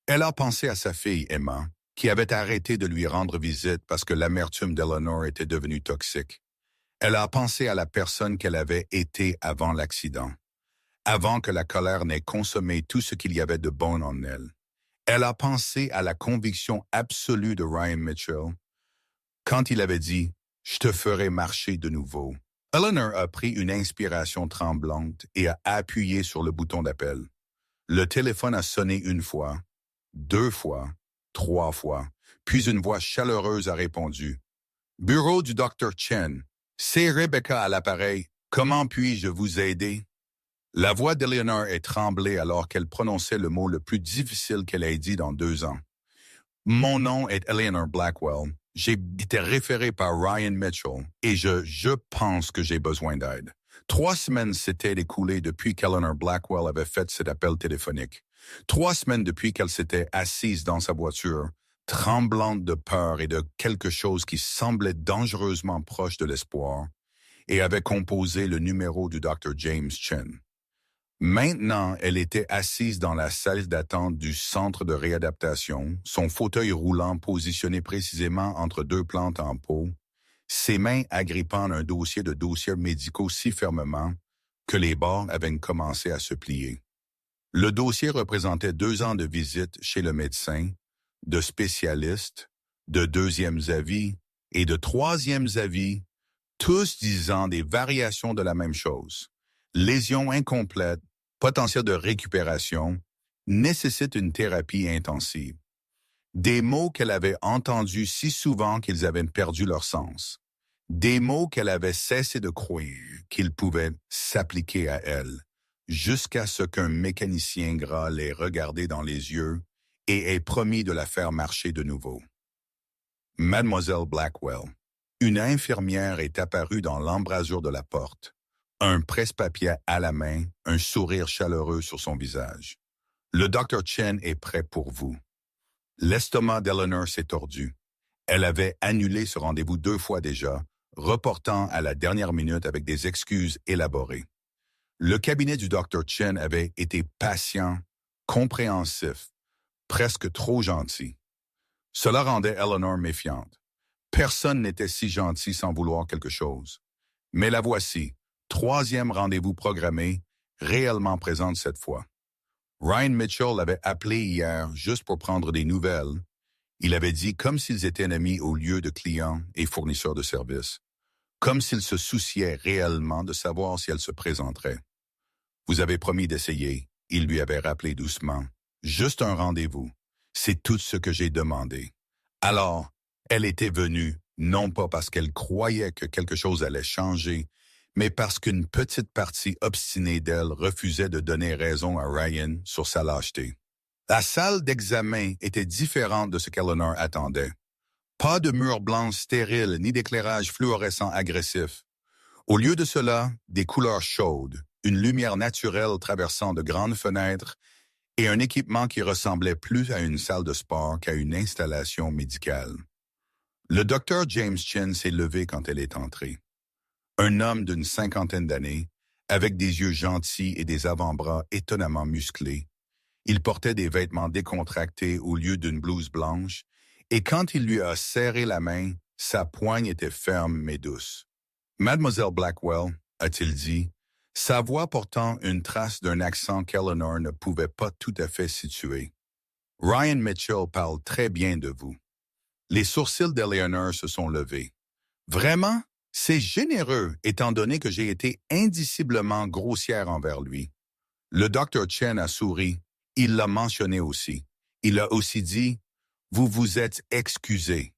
Elle a pensé à sa fille Emma, qui avait arrêté de lui rendre visite parce que l'amertume d'Eleanor était devenue toxique. Elle a pensé à la personne qu'elle avait été avant l'accident, avant que la colère n'ait consommé tout ce qu'il y avait de bon en elle. Elle a pensé à la conviction absolue de Ryan Mitchell quand il avait dit « Je te ferai marcher de nouveau ». Eleanor a pris une inspiration tremblante et a appuyé sur le bouton d'appel. Le téléphone a sonné 1 fois, 2 fois, 3 fois, puis une voix chaleureuse a répondu. « Bureau du Dr. Chen, c'est Rebecca à l'appareil. Comment puis-je vous aider? » La voix d'Eleanor est tremblée alors qu'elle prononçait le mot le plus difficile qu'elle ait dit dans 2 ans. « Mon nom est Eleanor Blackwell. J'ai été référé par Ryan Mitchell et je pense que j'ai besoin d'aide. 3 semaines s'étaient écoulées depuis qu'Eleanor Blackwell avait fait cet appel téléphonique. 3 semaines depuis qu'elle s'était assise dans sa voiture, tremblante de peur et de quelque chose qui semblait dangereusement proche de l'espoir, et avait composé le numéro du Dr. James Chen. Maintenant, elle était assise dans la salle d'attente du centre de réadaptation, son fauteuil roulant positionné précisément entre 2 plantes en pot, ses mains agrippant un dossier de dossiers médicaux si fermement que les bords avaient commencé à se plier. Le dossier représentait 2 ans de visite chez le médecin, de spécialistes, de 2e avis et de 3e avis, tous disant des variations de la même chose. Lésions incomplètes, potentiel de récupération, nécessite une thérapie intensive. Des mots qu'elle avait entendus si souvent qu'ils avaient perdu leur sens. Des mots qu'elle avait cessé de croire qu'ils pouvaient s'appliquer à elle, jusqu'à ce qu'un mécanicien gras l'ait regardée dans les yeux et ait promis de la faire marcher de nouveau. Mademoiselle Blackwell, une infirmière est apparue dans l'embrasure de la porte. Un presse-papier à la main, un sourire chaleureux sur son visage. Le Dr. Chen est prêt pour vous. L'estomac d'Eleanor s'est tordu. Elle avait annulé ce rendez-vous 2 fois déjà, reportant à la dernière minute avec des excuses élaborées. Le cabinet du Dr. Chen avait été patient, compréhensif, presque trop gentil. Cela rendait Eleanor méfiante. Personne n'était si gentil sans vouloir quelque chose. Mais la voici. 3e rendez-vous programmé, réellement présente cette fois. Ryan Mitchell l'avait appelé hier juste pour prendre des nouvelles. Il avait dit comme s'ils étaient amis au lieu de clients et fournisseurs de services. Comme s'il se souciait réellement de savoir si elle se présenterait. Vous avez promis d'essayer, il lui avait rappelé doucement. Juste un rendez-vous. C'est tout ce que j'ai demandé. Alors, Elle était venue, non pas parce qu'elle croyait que quelque chose allait changer, mais parce qu'une petite partie obstinée d'elle refusait de donner raison à Ryan sur sa lâcheté. La salle d'examen était différente de ce qu'Eleanor attendait. Pas de murs blancs stériles ni d'éclairage fluorescent agressif. Au lieu de cela, des couleurs chaudes, une lumière naturelle traversant de grandes fenêtres et un équipement qui ressemblait plus à une salle de sport qu'à une installation médicale. Le docteur James Chen s'est levé quand elle est entrée. Un homme d'une 50aine d'années, avec des yeux gentils et des avant-bras étonnamment musclés. Il portait des vêtements décontractés au lieu d'une blouse blanche, et quand il lui a serré la main, sa poigne était ferme mais douce. « Mademoiselle Blackwell », a-t-il dit, sa voix portant une trace d'un accent qu'Eleanor ne pouvait pas tout à fait situer. « Ryan Mitchell parle très bien de vous. » Les sourcils d'Eleanor se sont levés. « Vraiment? C'est généreux, étant donné que j'ai été indiciblement grossière envers lui. » Le docteur Chen a souri. Il l'a mentionné aussi. Il a aussi dit « Vous vous êtes excusé »,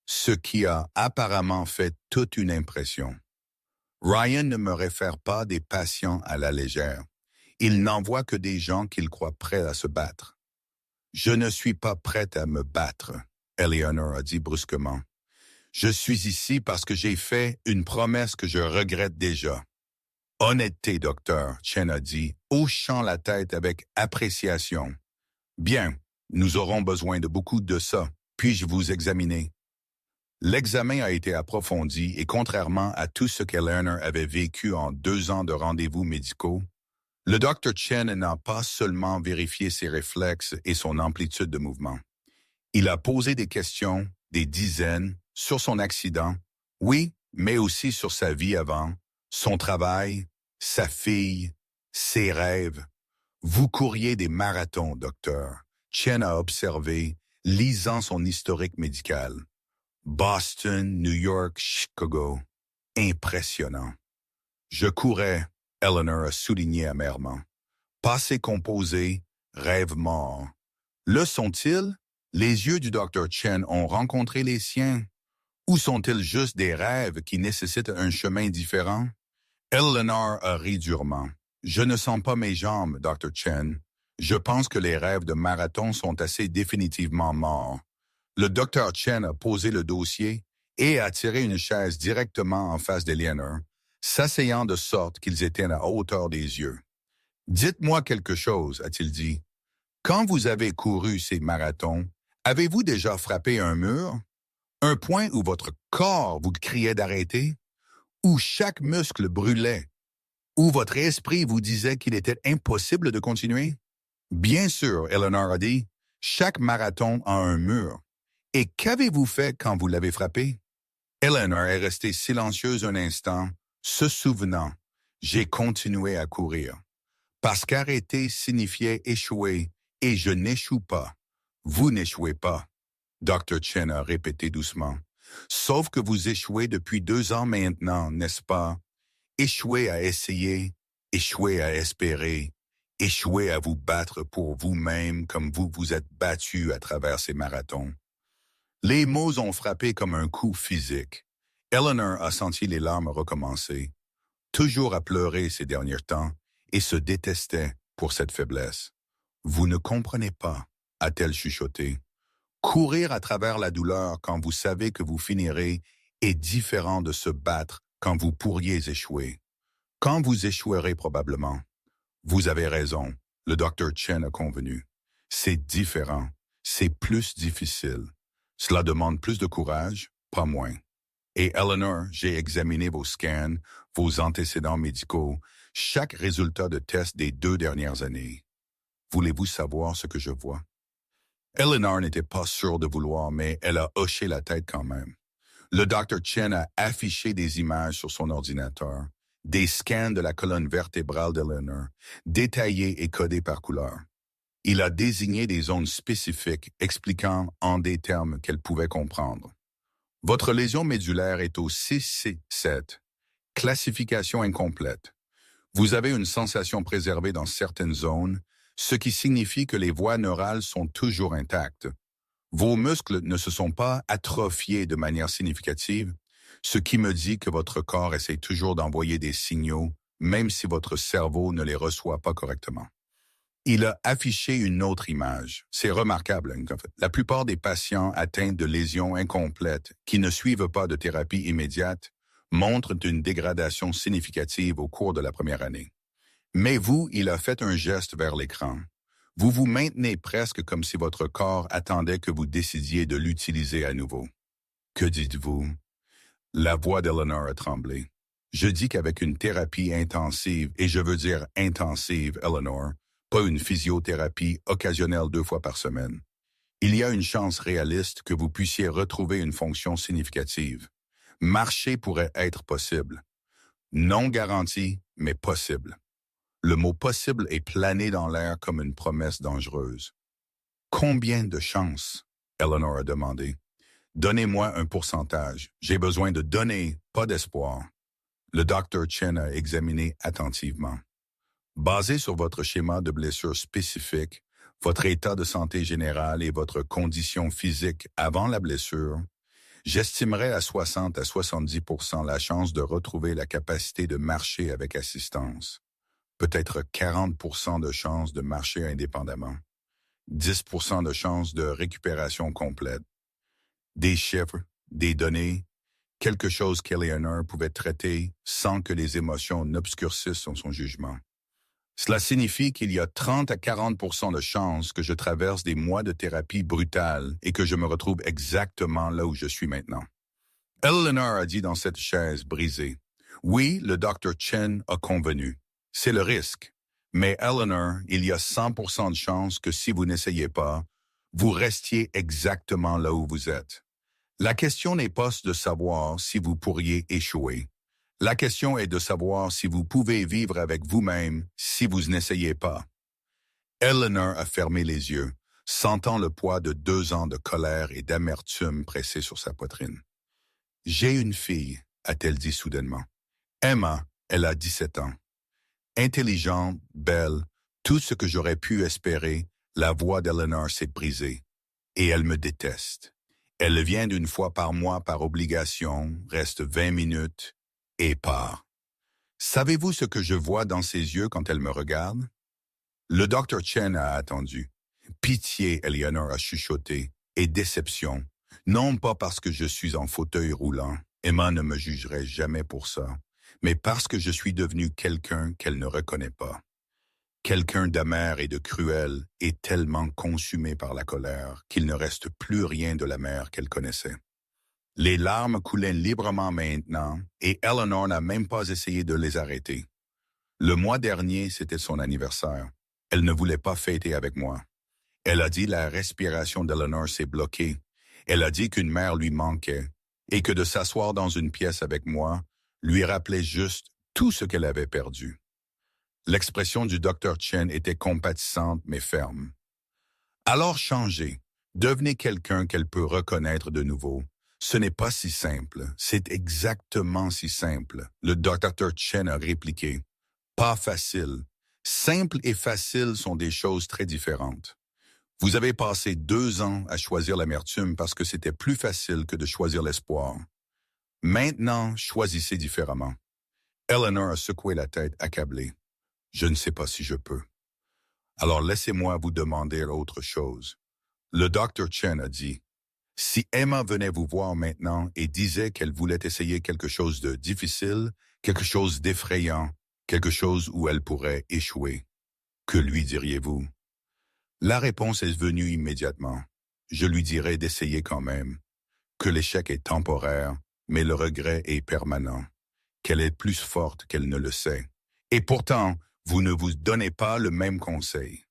ce qui a apparemment fait toute une impression. Ryan ne me réfère pas des patients à la légère. Il n'envoie que des gens qu'il croit prêts à se battre. « Je ne suis pas prête à me battre », Eleanor a dit brusquement. « Je suis ici parce que j'ai fait une promesse que je regrette déjà. » « Honnêteté, docteur, » Chen a dit, hochant la tête avec appréciation. « Bien, nous aurons besoin de beaucoup de ça. Puis-je vous examiner? » L'examen a été approfondi et contrairement à tout ce qu'Eleanor avait vécu en 2 ans de rendez-vous médicaux, le docteur Chen n'a pas seulement vérifié ses réflexes et son amplitude de mouvement. Il a posé des questions, des dizaines, sur son accident, oui, mais aussi sur sa vie avant, son travail, sa fille, ses rêves. Vous couriez des marathons, docteur. Chen a observé, lisant son historique médical. Boston, New York, Chicago. Impressionnant. Je courais, Eleanor a souligné amèrement. Passé composé, rêve mort. Le sont-ils? Les yeux du docteur Chen ont rencontré les siens. Ou sont-ils juste des rêves qui nécessitent un chemin différent? Eleanor a ri durement. Je ne sens pas mes jambes, Dr. Chen. Je pense que les rêves de marathon sont assez définitivement morts. Le Dr. Chen a posé le dossier et a tiré une chaise directement en face d'Eleanor, s'asseyant de sorte qu'ils étaient à hauteur des yeux. « Dites-moi quelque chose, a-t-il dit. Quand vous avez couru ces marathons, avez-vous déjà frappé un mur? Un point où votre corps vous criait d'arrêter? Où chaque muscle brûlait? Où votre esprit vous disait qu'il était impossible de continuer? Bien sûr, Eleanor a dit, chaque marathon a un mur. Et qu'avez-vous fait quand vous l'avez frappé? Eleanor est restée silencieuse un instant, se souvenant. J'ai continué à courir. Parce qu'arrêter signifiait échouer, et je n'échoue pas. Vous n'échouez pas. Dr. Chen a répété doucement. Sauf que vous échouez depuis 2 ans maintenant, n'est-ce pas? Échouer à essayer, échouer à espérer, échouer à vous battre pour vous-même comme vous vous êtes battu à travers ces marathons. Les mots ont frappé comme un coup physique. Eleanor a senti les larmes recommencer, toujours à pleurer ces derniers temps, et se détestait pour cette faiblesse. « Vous ne comprenez pas », a-t-elle chuchoté. Courir à travers la douleur quand vous savez que vous finirez est différent de se battre quand vous pourriez échouer. Quand vous échouerez probablement. Vous avez raison, le Dr. Chen a convenu. C'est différent, c'est plus difficile. Cela demande plus de courage, pas moins. Et Eleanor, j'ai examiné vos scans, vos antécédents médicaux, chaque résultat de test des 2 dernières années. Voulez-vous savoir ce que je vois? Eleanor n'était pas sûre de vouloir, mais elle a hoché la tête quand même. Le Dr. Chen a affiché des images sur son ordinateur, des scans de la colonne vertébrale d'Eleanor, détaillés et codés par couleur. Il a désigné des zones spécifiques expliquant en des termes qu'elle pouvait comprendre. Votre lésion médulaire est au 6C7, classification incomplète. Vous avez une sensation préservée dans certaines zones, ce qui signifie que les voies neurales sont toujours intactes. Vos muscles ne se sont pas atrophiés de manière significative, ce qui me dit que votre corps essaie toujours d'envoyer des signaux, même si votre cerveau ne les reçoit pas correctement. Il a affiché une autre image. C'est remarquable. En fait. La plupart des patients atteints de lésions incomplètes qui ne suivent pas de thérapie immédiate montrent une dégradation significative au cours de la première année. Mais vous, il a fait un geste vers l'écran. Vous vous maintenez presque comme si votre corps attendait que vous décidiez de l'utiliser à nouveau. Que dites-vous? La voix d'Eleanor a tremblé. Je dis qu'avec une thérapie intensive, et je veux dire intensive, Eleanor, pas une physiothérapie occasionnelle 2 fois par semaine, il y a une chance réaliste que vous puissiez retrouver une fonction significative. Marcher pourrait être possible. Non garanti, mais possible. Le mot possible est plané dans l'air comme une promesse dangereuse. Combien de chances? Eleanor a demandé. Donnez-moi un pourcentage. J'ai besoin de données, pas d'espoir. Le docteur Chen a examiné attentivement. Basé sur votre schéma de blessure spécifique, votre état de santé général et votre condition physique avant la blessure, j'estimerais à 60 à 70% la chance de retrouver la capacité de marcher avec assistance. Peut-être 40% de chance de marcher indépendamment. 10% de chance de récupération complète. Des chiffres, des données, quelque chose qu'Eleanor pouvait traiter sans que les émotions n'obscurcissent son jugement. Cela signifie qu'il y a 30 à 40% de chances que je traverse des mois de thérapie brutale et que je me retrouve exactement là où je suis maintenant. Eleanor a dit dans cette chaise brisée. Oui, le Dr. Chen a convenu. C'est le risque. Mais Eleanor, il y a 100% de chances que si vous n'essayez pas, vous restiez exactement là où vous êtes. La question n'est pas de savoir si vous pourriez échouer. La question est de savoir si vous pouvez vivre avec vous-même si vous n'essayez pas. Eleanor a fermé les yeux, sentant le poids de 2 ans de colère et d'amertume pressé sur sa poitrine. « J'ai une fille », a-t-elle dit soudainement. Emma, elle a 17 ans. Intelligente, belle, tout ce que j'aurais pu espérer, la voix d'Eleanor s'est brisée. Et elle me déteste. Elle vient d'une fois par mois par obligation, reste 20 minutes et part. Savez-vous ce que je vois dans ses yeux quand elle me regarde? Le Dr. Chen a attendu. Pitié, Eleanor a chuchoté, et déception. Non pas parce que je suis en fauteuil roulant, Emma ne me jugerait jamais pour ça, mais parce que je suis devenu quelqu'un qu'elle ne reconnaît pas. Quelqu'un d'amer et de cruel et tellement consumé par la colère qu'il ne reste plus rien de la mère qu'elle connaissait. Les larmes coulaient librement maintenant et Eleanor n'a même pas essayé de les arrêter. Le mois dernier, c'était son anniversaire. Elle ne voulait pas fêter avec moi. Elle a dit la respiration d'Eleanor s'est bloquée. Elle a dit qu'une mère lui manquait et que de s'asseoir dans une pièce avec moi lui rappelait juste tout ce qu'elle avait perdu. L'expression du Dr. Chen était compatissante mais ferme. Alors changez, devenez quelqu'un qu'elle peut reconnaître de nouveau. Ce n'est pas si simple, c'est exactement si simple, le Dr. Chen a répliqué. Pas facile. Simple et facile sont des choses très différentes. Vous avez passé 2 ans à choisir l'amertume parce que c'était plus facile que de choisir l'espoir. Maintenant, choisissez différemment. Eleanor a secoué la tête accablée. Je ne sais pas si je peux. Alors laissez-moi vous demander autre chose. Le Dr. Chen a dit, si Emma venait vous voir maintenant et disait qu'elle voulait essayer quelque chose de difficile, quelque chose d'effrayant, quelque chose où elle pourrait échouer, que lui diriez-vous? La réponse est venue immédiatement. Je lui dirais d'essayer quand même, que l'échec est temporaire, mais le regret est permanent, qu'elle est plus forte qu'elle ne le sait. Et pourtant, vous ne vous donnez pas le même conseil.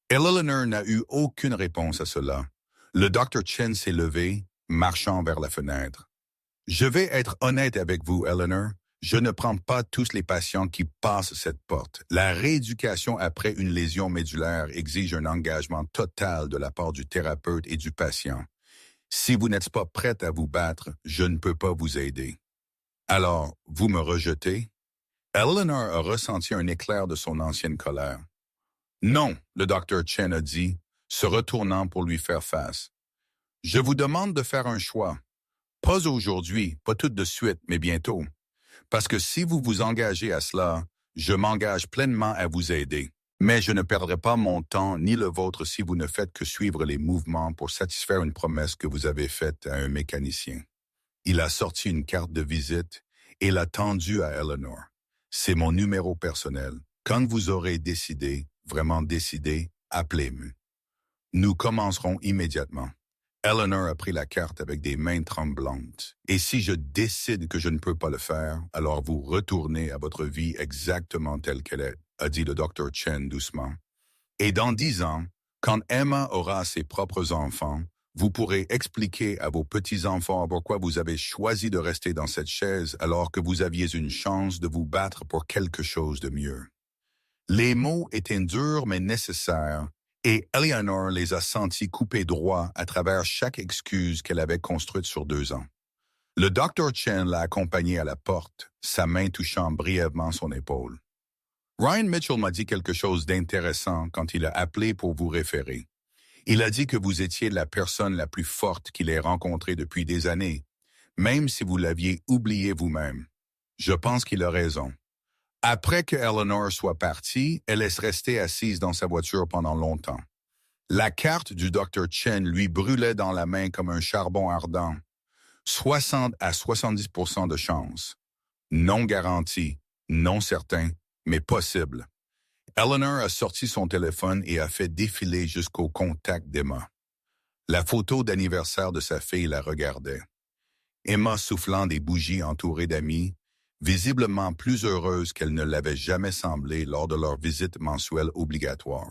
Eleanor n'a eu aucune réponse à cela. Le Dr. Chen s'est levé, marchant vers la fenêtre. Je vais être honnête avec vous, Eleanor. Je ne prends pas tous les patients qui passent cette porte. La rééducation après une lésion médulaire exige un engagement total de la part du thérapeute et du patient. Si vous n'êtes pas prête à vous battre, je ne peux pas vous aider. Alors, vous me rejetez? Eleanor a ressenti un éclair de son ancienne colère. Non, le Dr. Chen a dit, se retournant pour lui faire face. Je vous demande de faire un choix. Pas aujourd'hui, pas tout de suite, mais bientôt. Parce que si vous vous engagez à cela, je m'engage pleinement à vous aider. Mais je ne perdrai pas mon temps ni le vôtre si vous ne faites que suivre les mouvements pour satisfaire une promesse que vous avez faite à un mécanicien. Il a sorti une carte de visite et l'a tendue à Eleanor. C'est mon numéro personnel. Quand vous aurez décidé, vraiment décidé, appelez-moi. Nous commencerons immédiatement. Eleanor a pris la carte avec des mains tremblantes. Et si je décide que je ne peux pas le faire, alors vous retournez à votre vie exactement telle qu'elle est, a dit le docteur Chen doucement. Et dans 10 ans, quand Emma aura ses propres enfants, vous pourrez expliquer à vos petits-enfants pourquoi vous avez choisi de rester dans cette chaise alors que vous aviez une chance de vous battre pour quelque chose de mieux. Les mots étaient durs mais nécessaires, et Eleanor les a sentis couper droit à travers chaque excuse qu'elle avait construite sur 2 ans. Le docteur Chen l'a accompagnée à la porte, sa main touchant brièvement son épaule. Ryan Mitchell m'a dit quelque chose d'intéressant quand il a appelé pour vous référer. Il a dit que vous étiez la personne la plus forte qu'il ait rencontrée depuis des années, même si vous l'aviez oublié vous-même. Je pense qu'il a raison. Après que Eleanor soit partie, elle est restée assise dans sa voiture pendant longtemps. La carte du Dr. Chen lui brûlait dans la main comme un charbon ardent. 60 à 70% de chance. Non garanti, non certain, mais possible. Eleanor a sorti son téléphone et a fait défiler jusqu'au contact d'Emma. La photo d'anniversaire de sa fille la regardait. Emma soufflant des bougies entourée d'amis, visiblement plus heureuse qu'elle ne l'avait jamais semblé lors de leur visite mensuelle obligatoire.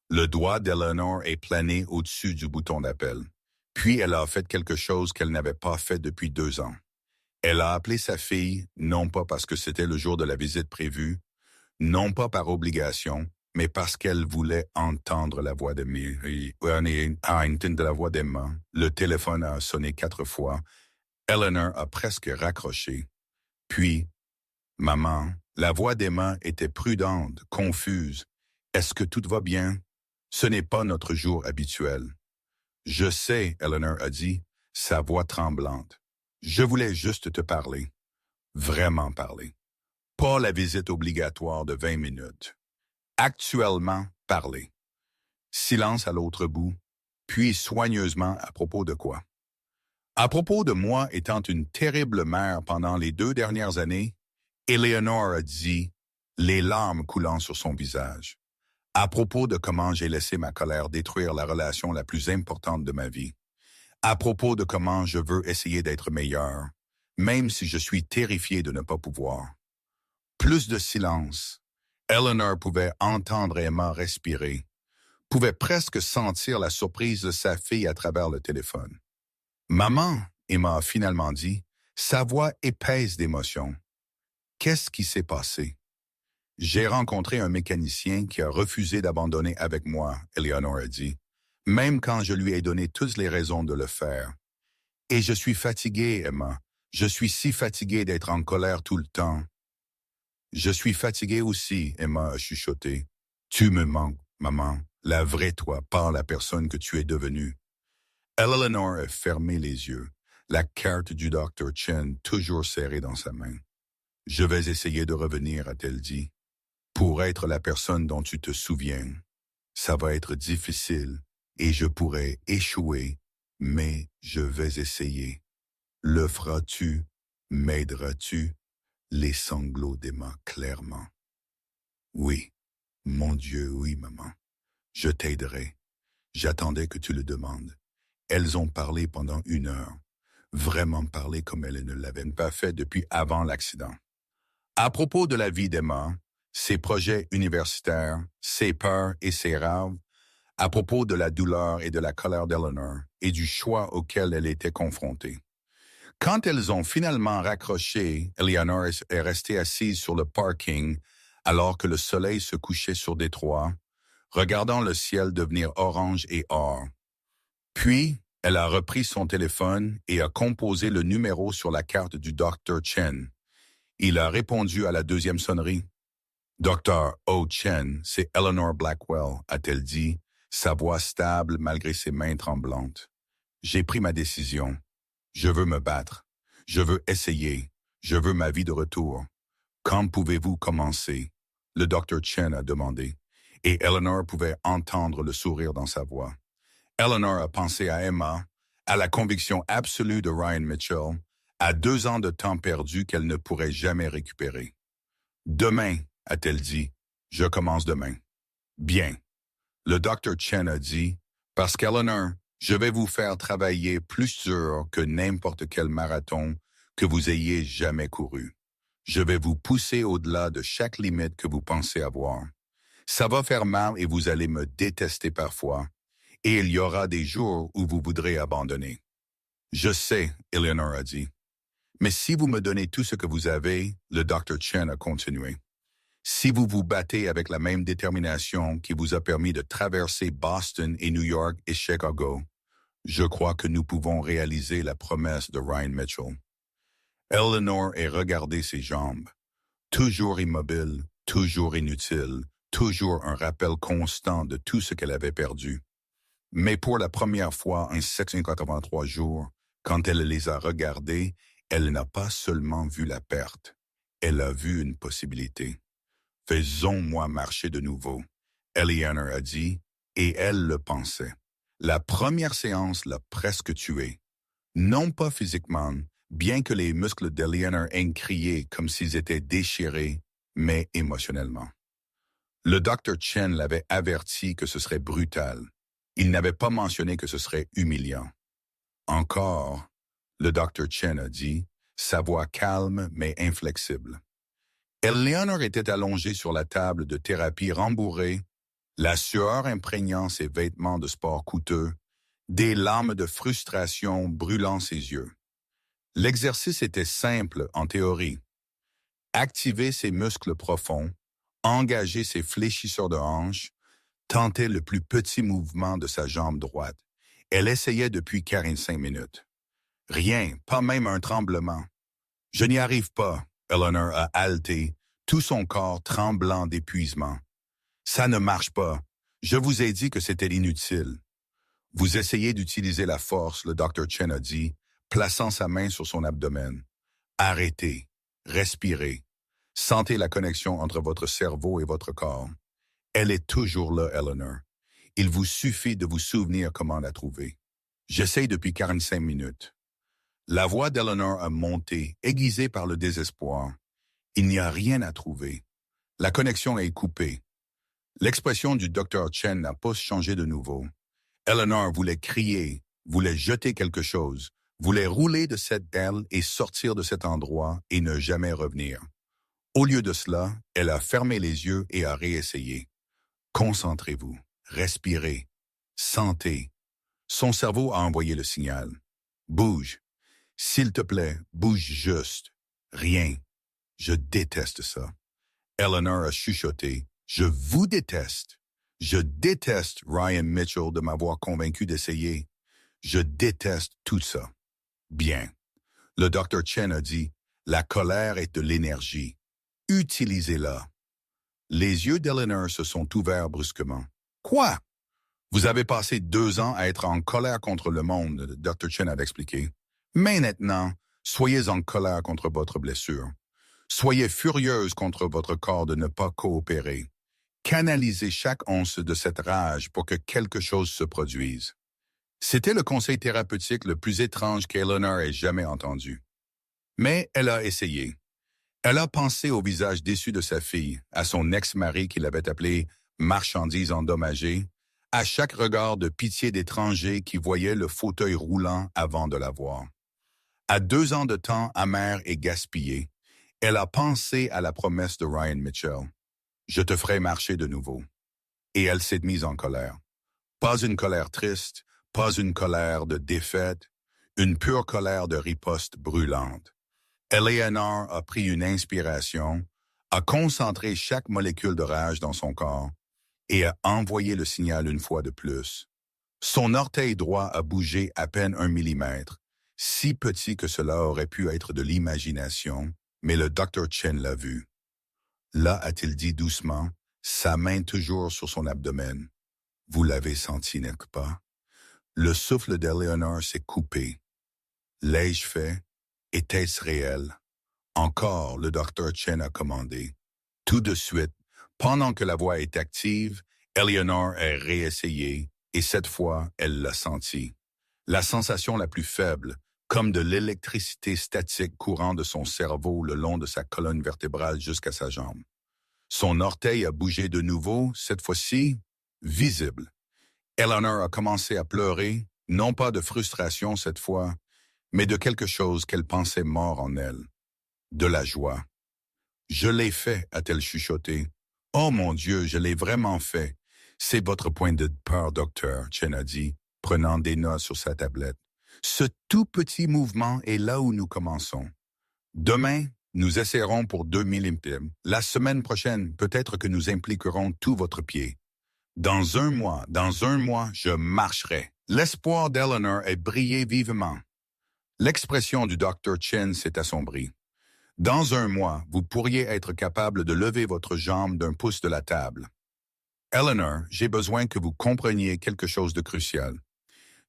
Le doigt d'Eleanor est plané au-dessus du bouton d'appel. Puis elle a fait quelque chose qu'elle n'avait pas fait depuis 2 ans. Elle a appelé sa fille, non pas parce que c'était le jour de la visite prévue, non pas par obligation, mais parce qu'elle voulait entendre la voix d'Emma. Le téléphone a sonné 4 fois. Eleanor a presque raccroché. Puis, « Maman », la voix d'Emma était prudente, confuse. « Est-ce que tout va bien? Ce n'est pas notre jour habituel. »« Je sais », Eleanor a dit, sa voix tremblante. « Je voulais juste te parler. Vraiment parler. Pas la visite obligatoire de 20 minutes. Actuellement, parler. » Silence à l'autre bout, puis soigneusement à propos de quoi? À propos de moi étant une terrible mère pendant les 2 dernières années, Eleanor a dit, les larmes coulant sur son visage. À propos de comment j'ai laissé ma colère détruire la relation la plus importante de ma vie. À propos de comment je veux essayer d'être meilleur, même si je suis terrifié de ne pas pouvoir. Plus de silence. Eleanor pouvait entendre Emma respirer, pouvait presque sentir la surprise de sa fille à travers le téléphone. « Maman », Emma a finalement dit, sa voix épaisse d'émotion. « Qu'est-ce qui s'est passé? » « J'ai rencontré un mécanicien qui a refusé d'abandonner avec moi, Eleanor a dit, même quand je lui ai donné toutes les raisons de le faire. Et je suis fatiguée, Emma. Je suis si fatiguée d'être en colère tout le temps. Je suis fatiguée aussi, Emma a chuchoté. Tu me manques, maman, la vraie toi, pas la personne que tu es devenue. Eleanor a fermé les yeux, la carte du Dr. Chen toujours serrée dans sa main. Je vais essayer de revenir, a-t-elle dit. Pour être la personne dont tu te souviens, ça va être difficile et je pourrais échouer, mais je vais essayer. Le feras-tu? M'aideras-tu? Les sanglots d'Emma clairement. Oui, mon Dieu, oui, maman. Je t'aiderai. J'attendais que tu le demandes. Elles ont parlé pendant 1 heure. Vraiment parlé comme elles ne l'avaient pas fait depuis avant l'accident. À propos de la vie d'Emma, ses projets universitaires, ses peurs et ses rêves, à propos de la douleur et de la colère d'Eleanor et du choix auquel elle était confrontée. Quand elles ont finalement raccroché, Eleanor est restée assise sur le parking alors que le soleil se couchait sur Détroit, regardant le ciel devenir orange et or. Puis, elle a repris son téléphone et a composé le numéro sur la carte du Dr. Chen. Il a répondu à la 2e sonnerie. Dr. O. Chen, c'est Eleanor Blackwell, a-t-elle dit, sa voix stable malgré ses mains tremblantes. J'ai pris ma décision. Je veux me battre. Je veux essayer. Je veux ma vie de retour. Quand pouvez-vous commencer? Le Dr. Chen a demandé, et Eleanor pouvait entendre le sourire dans sa voix. Eleanor a pensé à Emma, à la conviction absolue de Ryan Mitchell, à 2 ans de temps perdu qu'elle ne pourrait jamais récupérer. Demain, a-t-elle dit, je commence demain. Bien. Le Dr. Chen a dit, parce qu'Eleanor, je vais vous faire travailler plus dur que n'importe quel marathon que vous ayez jamais couru. Je vais vous pousser au-delà de chaque limite que vous pensez avoir. Ça va faire mal et vous allez me détester parfois, et il y aura des jours où vous voudrez abandonner. Je sais, Eleanor a dit. Mais si vous me donnez tout ce que vous avez, le Dr. Chen a continué. Si vous vous battez avec la même détermination qui vous a permis de traverser Boston et New York et Chicago, je crois que nous pouvons réaliser la promesse de Ryan Mitchell. Eleanor a regardé ses jambes. Toujours immobile, toujours inutile, toujours un rappel constant de tout ce qu'elle avait perdu. Mais pour la première fois en 783 jours, quand elle les a regardés, elle n'a pas seulement vu la perte, elle a vu une possibilité. Faisons-moi marcher de nouveau, Eleanor a dit, et elle le pensait. La première séance l'a presque tuée. Non pas physiquement, bien que les muscles d'Eleanor aient crié comme s'ils étaient déchirés, mais émotionnellement. Le Dr. Chen l'avait averti que ce serait brutal. Il n'avait pas mentionné que ce serait humiliant. Encore, le Dr. Chen a dit, sa voix calme mais inflexible. Eleanor était allongée sur la table de thérapie rembourrée, la sueur imprégnant ses vêtements de sport coûteux, des larmes de frustration brûlant ses yeux. L'exercice était simple en théorie. Activer ses muscles profonds, engager ses fléchisseurs de hanches, tenter le plus petit mouvement de sa jambe droite. Elle essayait depuis 45 minutes. Rien, pas même un tremblement. Je n'y arrive pas, Eleanor a haleté, tout son corps tremblant d'épuisement. Ça ne marche pas. Je vous ai dit que c'était inutile. Vous essayez d'utiliser la force, le Dr. Chen a dit, plaçant sa main sur son abdomen. Arrêtez, respirez. Sentez la connexion entre votre cerveau et votre corps. Elle est toujours là, Eleanor. Il vous suffit de vous souvenir comment la trouver. J'essaye depuis 45 minutes. La voix d'Eleanor a monté, aiguisée par le désespoir. Il n'y a rien à trouver. La connexion est coupée. L'expression du Dr. Chen n'a pas changé de nouveau. Eleanor voulait crier, voulait jeter quelque chose, voulait rouler de cette aile et sortir de cet endroit et ne jamais revenir. Au lieu de cela, elle a fermé les yeux et a réessayé. Concentrez-vous, respirez, sentez. Son cerveau a envoyé le signal. Bouge. S'il te plaît, bouge juste. Rien. Je déteste ça. Eleanor a chuchoté. Je vous déteste. Je déteste Ryan Mitchell de m'avoir convaincu d'essayer. Je déteste tout ça. Bien. Le Dr. Chen a dit, la colère est de l'énergie. Utilisez-la. Les yeux d'Eleanor se sont ouverts brusquement. Quoi? Vous avez passé 2 ans à être en colère contre le monde, le Dr. Chen a expliqué. Mais maintenant, soyez en colère contre votre blessure. Soyez furieuse contre votre corps de ne pas coopérer. Canalisez chaque once de cette rage pour que quelque chose se produise. C'était le conseil thérapeutique le plus étrange qu'Eleanor ait jamais entendu. Mais elle a essayé. Elle a pensé au visage déçu de sa fille, à son ex-mari qui l'avait appelé « marchandise endommagée », à chaque regard de pitié d'étranger qui voyait le fauteuil roulant avant de la voir. À 2 ans de temps amer et gaspillé, elle a pensé à la promesse de Ryan Mitchell. « Je te ferai marcher de nouveau. » Et elle s'est mise en colère. Pas une colère triste, pas une colère de défaite, une pure colère de riposte brûlante. Eleanor a pris une inspiration, a concentré chaque molécule de rage dans son corps et a envoyé le signal une fois de plus. Son orteil droit a bougé à peine 1 millimètre, si petit que cela aurait pu être de l'imagination, mais le Dr. Chen l'a vu. Là, a-t-il dit doucement, sa main toujours sur son abdomen. Vous l'avez senti, n'est-ce pas? Le souffle d'Eleanor s'est coupé. L'ai-je fait? Était-ce réel? Encore, le docteur Chen a commandé. Tout de suite, pendant que la voix est active, Eleanor a réessayé, et cette fois, elle l'a senti. La sensation la plus faible, comme de l'électricité statique courant de son cerveau le long de sa colonne vertébrale jusqu'à sa jambe. Son orteil a bougé de nouveau, cette fois-ci, visible. Eleanor a commencé à pleurer, non pas de frustration cette fois, mais de quelque chose qu'elle pensait mort en elle. De la joie. « Je l'ai fait », a-t-elle chuchoté. « Oh mon Dieu, je l'ai vraiment fait. C'est votre point de peur, docteur, » Chen a dit, prenant des notes sur sa tablette. « Ce tout petit mouvement est là où nous commençons. Demain, nous essaierons pour 2000 imprimes. La semaine prochaine, peut-être que nous impliquerons tout votre pied. Dans un mois, je marcherai. » L'espoir d'Eleanor a brillé vivement. L'expression du docteur Chen s'est assombrie. « Dans un mois, vous pourriez être capable de lever votre jambe d'un pouce de la table. Eleanor, j'ai besoin que vous compreniez quelque chose de crucial.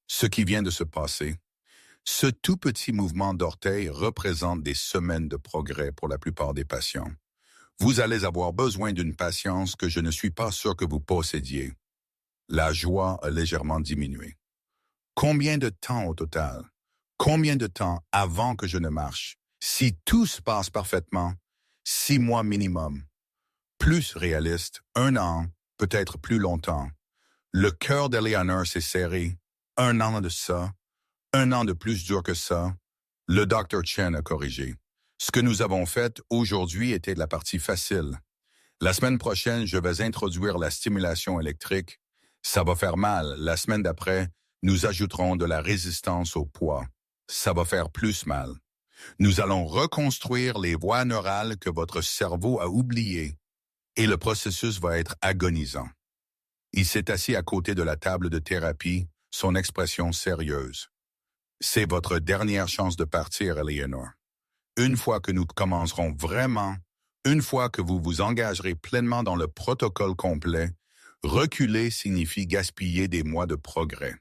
Ce qui vient de se passer. Ce tout petit mouvement d'orteil représente des semaines de progrès pour la plupart des patients. Vous allez avoir besoin d'une patience que je ne suis pas sûr que vous possédiez. » La joie a légèrement diminué. « Combien de temps au total? Combien de temps avant que je ne marche? Si tout se passe parfaitement, 6 mois minimum. Plus réaliste, 1 an, peut-être plus longtemps. » Le cœur d'Eleanor s'est serré. 1 an de ça, 1 an de plus dur que ça. Le docteur Chen a corrigé. Ce que nous avons fait aujourd'hui était la partie facile. La semaine prochaine, je vais introduire la stimulation électrique. Ça va faire mal. La semaine d'après, nous ajouterons de la résistance au poids. Ça va faire plus mal. Nous allons reconstruire les voies neurales que votre cerveau a oubliées et le processus va être agonisant. Il s'est assis à côté de la table de thérapie, son expression sérieuse. « C'est votre dernière chance de partir, Eleanor. Une fois que nous commencerons vraiment, une fois que vous vous engagerez pleinement dans le protocole complet, reculer signifie gaspiller des mois de progrès.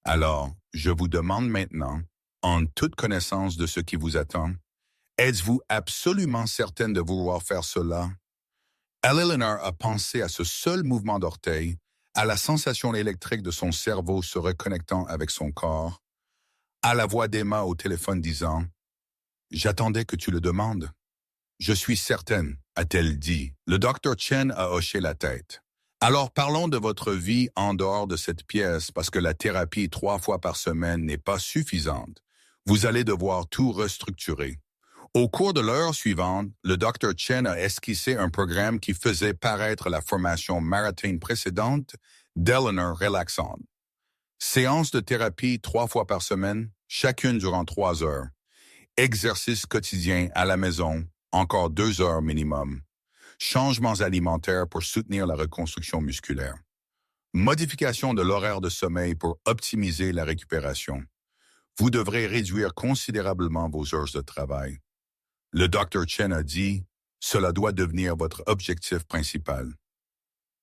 Alors, je vous demande maintenant, en toute connaissance de ce qui vous attend, êtes-vous absolument certaine de vouloir faire cela? » Eleanor a pensé à ce seul mouvement d'orteil, à la sensation électrique de son cerveau se reconnectant avec son corps, à la voix d'Emma au téléphone disant « J'attendais que tu le demandes. »« Je suis certaine, » a-t-elle dit. Le docteur Chen a hoché la tête. « Alors parlons de votre vie en dehors de cette pièce parce que la thérapie 3 fois par semaine n'est pas suffisante. Vous allez devoir tout restructurer. » Au cours de l'heure suivante, le docteur Chen a esquissé un programme qui faisait paraître la formation marathon précédente d'Eleanor relaxante. Séance de thérapie 3 fois par semaine, chacune durant 3 heures. Exercice quotidien à la maison, encore 2 heures minimum. Changements alimentaires pour soutenir la reconstruction musculaire. Modification de l'horaire de sommeil pour optimiser la récupération. Vous devrez réduire considérablement vos heures de travail. Le docteur Chen a dit, cela doit devenir votre objectif principal.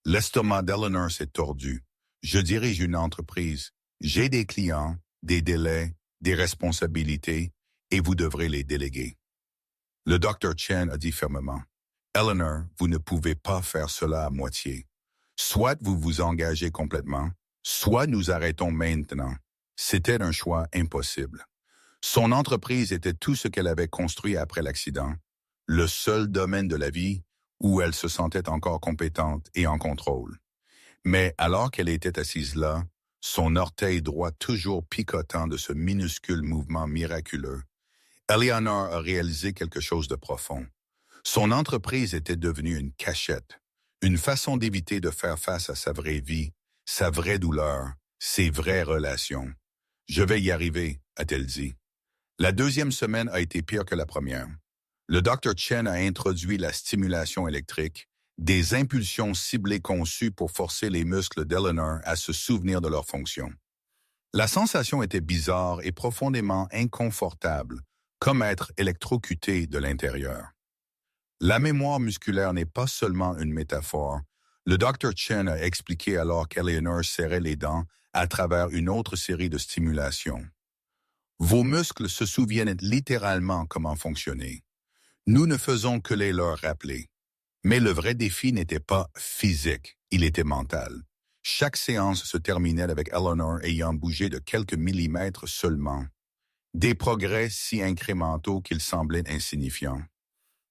L'estomac d'Eleanor s'est tordu. Je dirige une entreprise. J'ai des clients, des délais, des responsabilités, et vous devrez les déléguer. Le docteur Chen a dit fermement, Eleanor, vous ne pouvez pas faire cela à moitié. Soit vous vous engagez complètement, soit nous arrêtons maintenant. C'était un choix impossible. Son entreprise était tout ce qu'elle avait construit après l'accident, le seul domaine de la vie où elle se sentait encore compétente et en contrôle. Mais alors qu'elle était assise là, son orteil droit toujours picotant de ce minuscule mouvement miraculeux, Eleanor a réalisé quelque chose de profond. Son entreprise était devenue une cachette, une façon d'éviter de faire face à sa vraie vie, sa vraie douleur, ses vraies relations. « Je vais y arriver », a-t-elle dit. La 2e semaine a été pire que la première. Le docteur Chen a introduit la stimulation électrique, des impulsions ciblées conçues pour forcer les muscles d'Eleanor à se souvenir de leur fonction. La sensation était bizarre et profondément inconfortable, comme être électrocuté de l'intérieur. La mémoire musculaire n'est pas seulement une métaphore. Le docteur Chen a expliqué alors qu'Eleanor serrait les dents à travers une autre série de stimulations. Vos muscles se souviennent littéralement comment fonctionner. Nous ne faisons que les leur rappeler. Mais le vrai défi n'était pas physique, il était mental. Chaque séance se terminait avec Eleanor ayant bougé de quelques millimètres seulement. Des progrès si incrémentaux qu'ils semblaient insignifiants.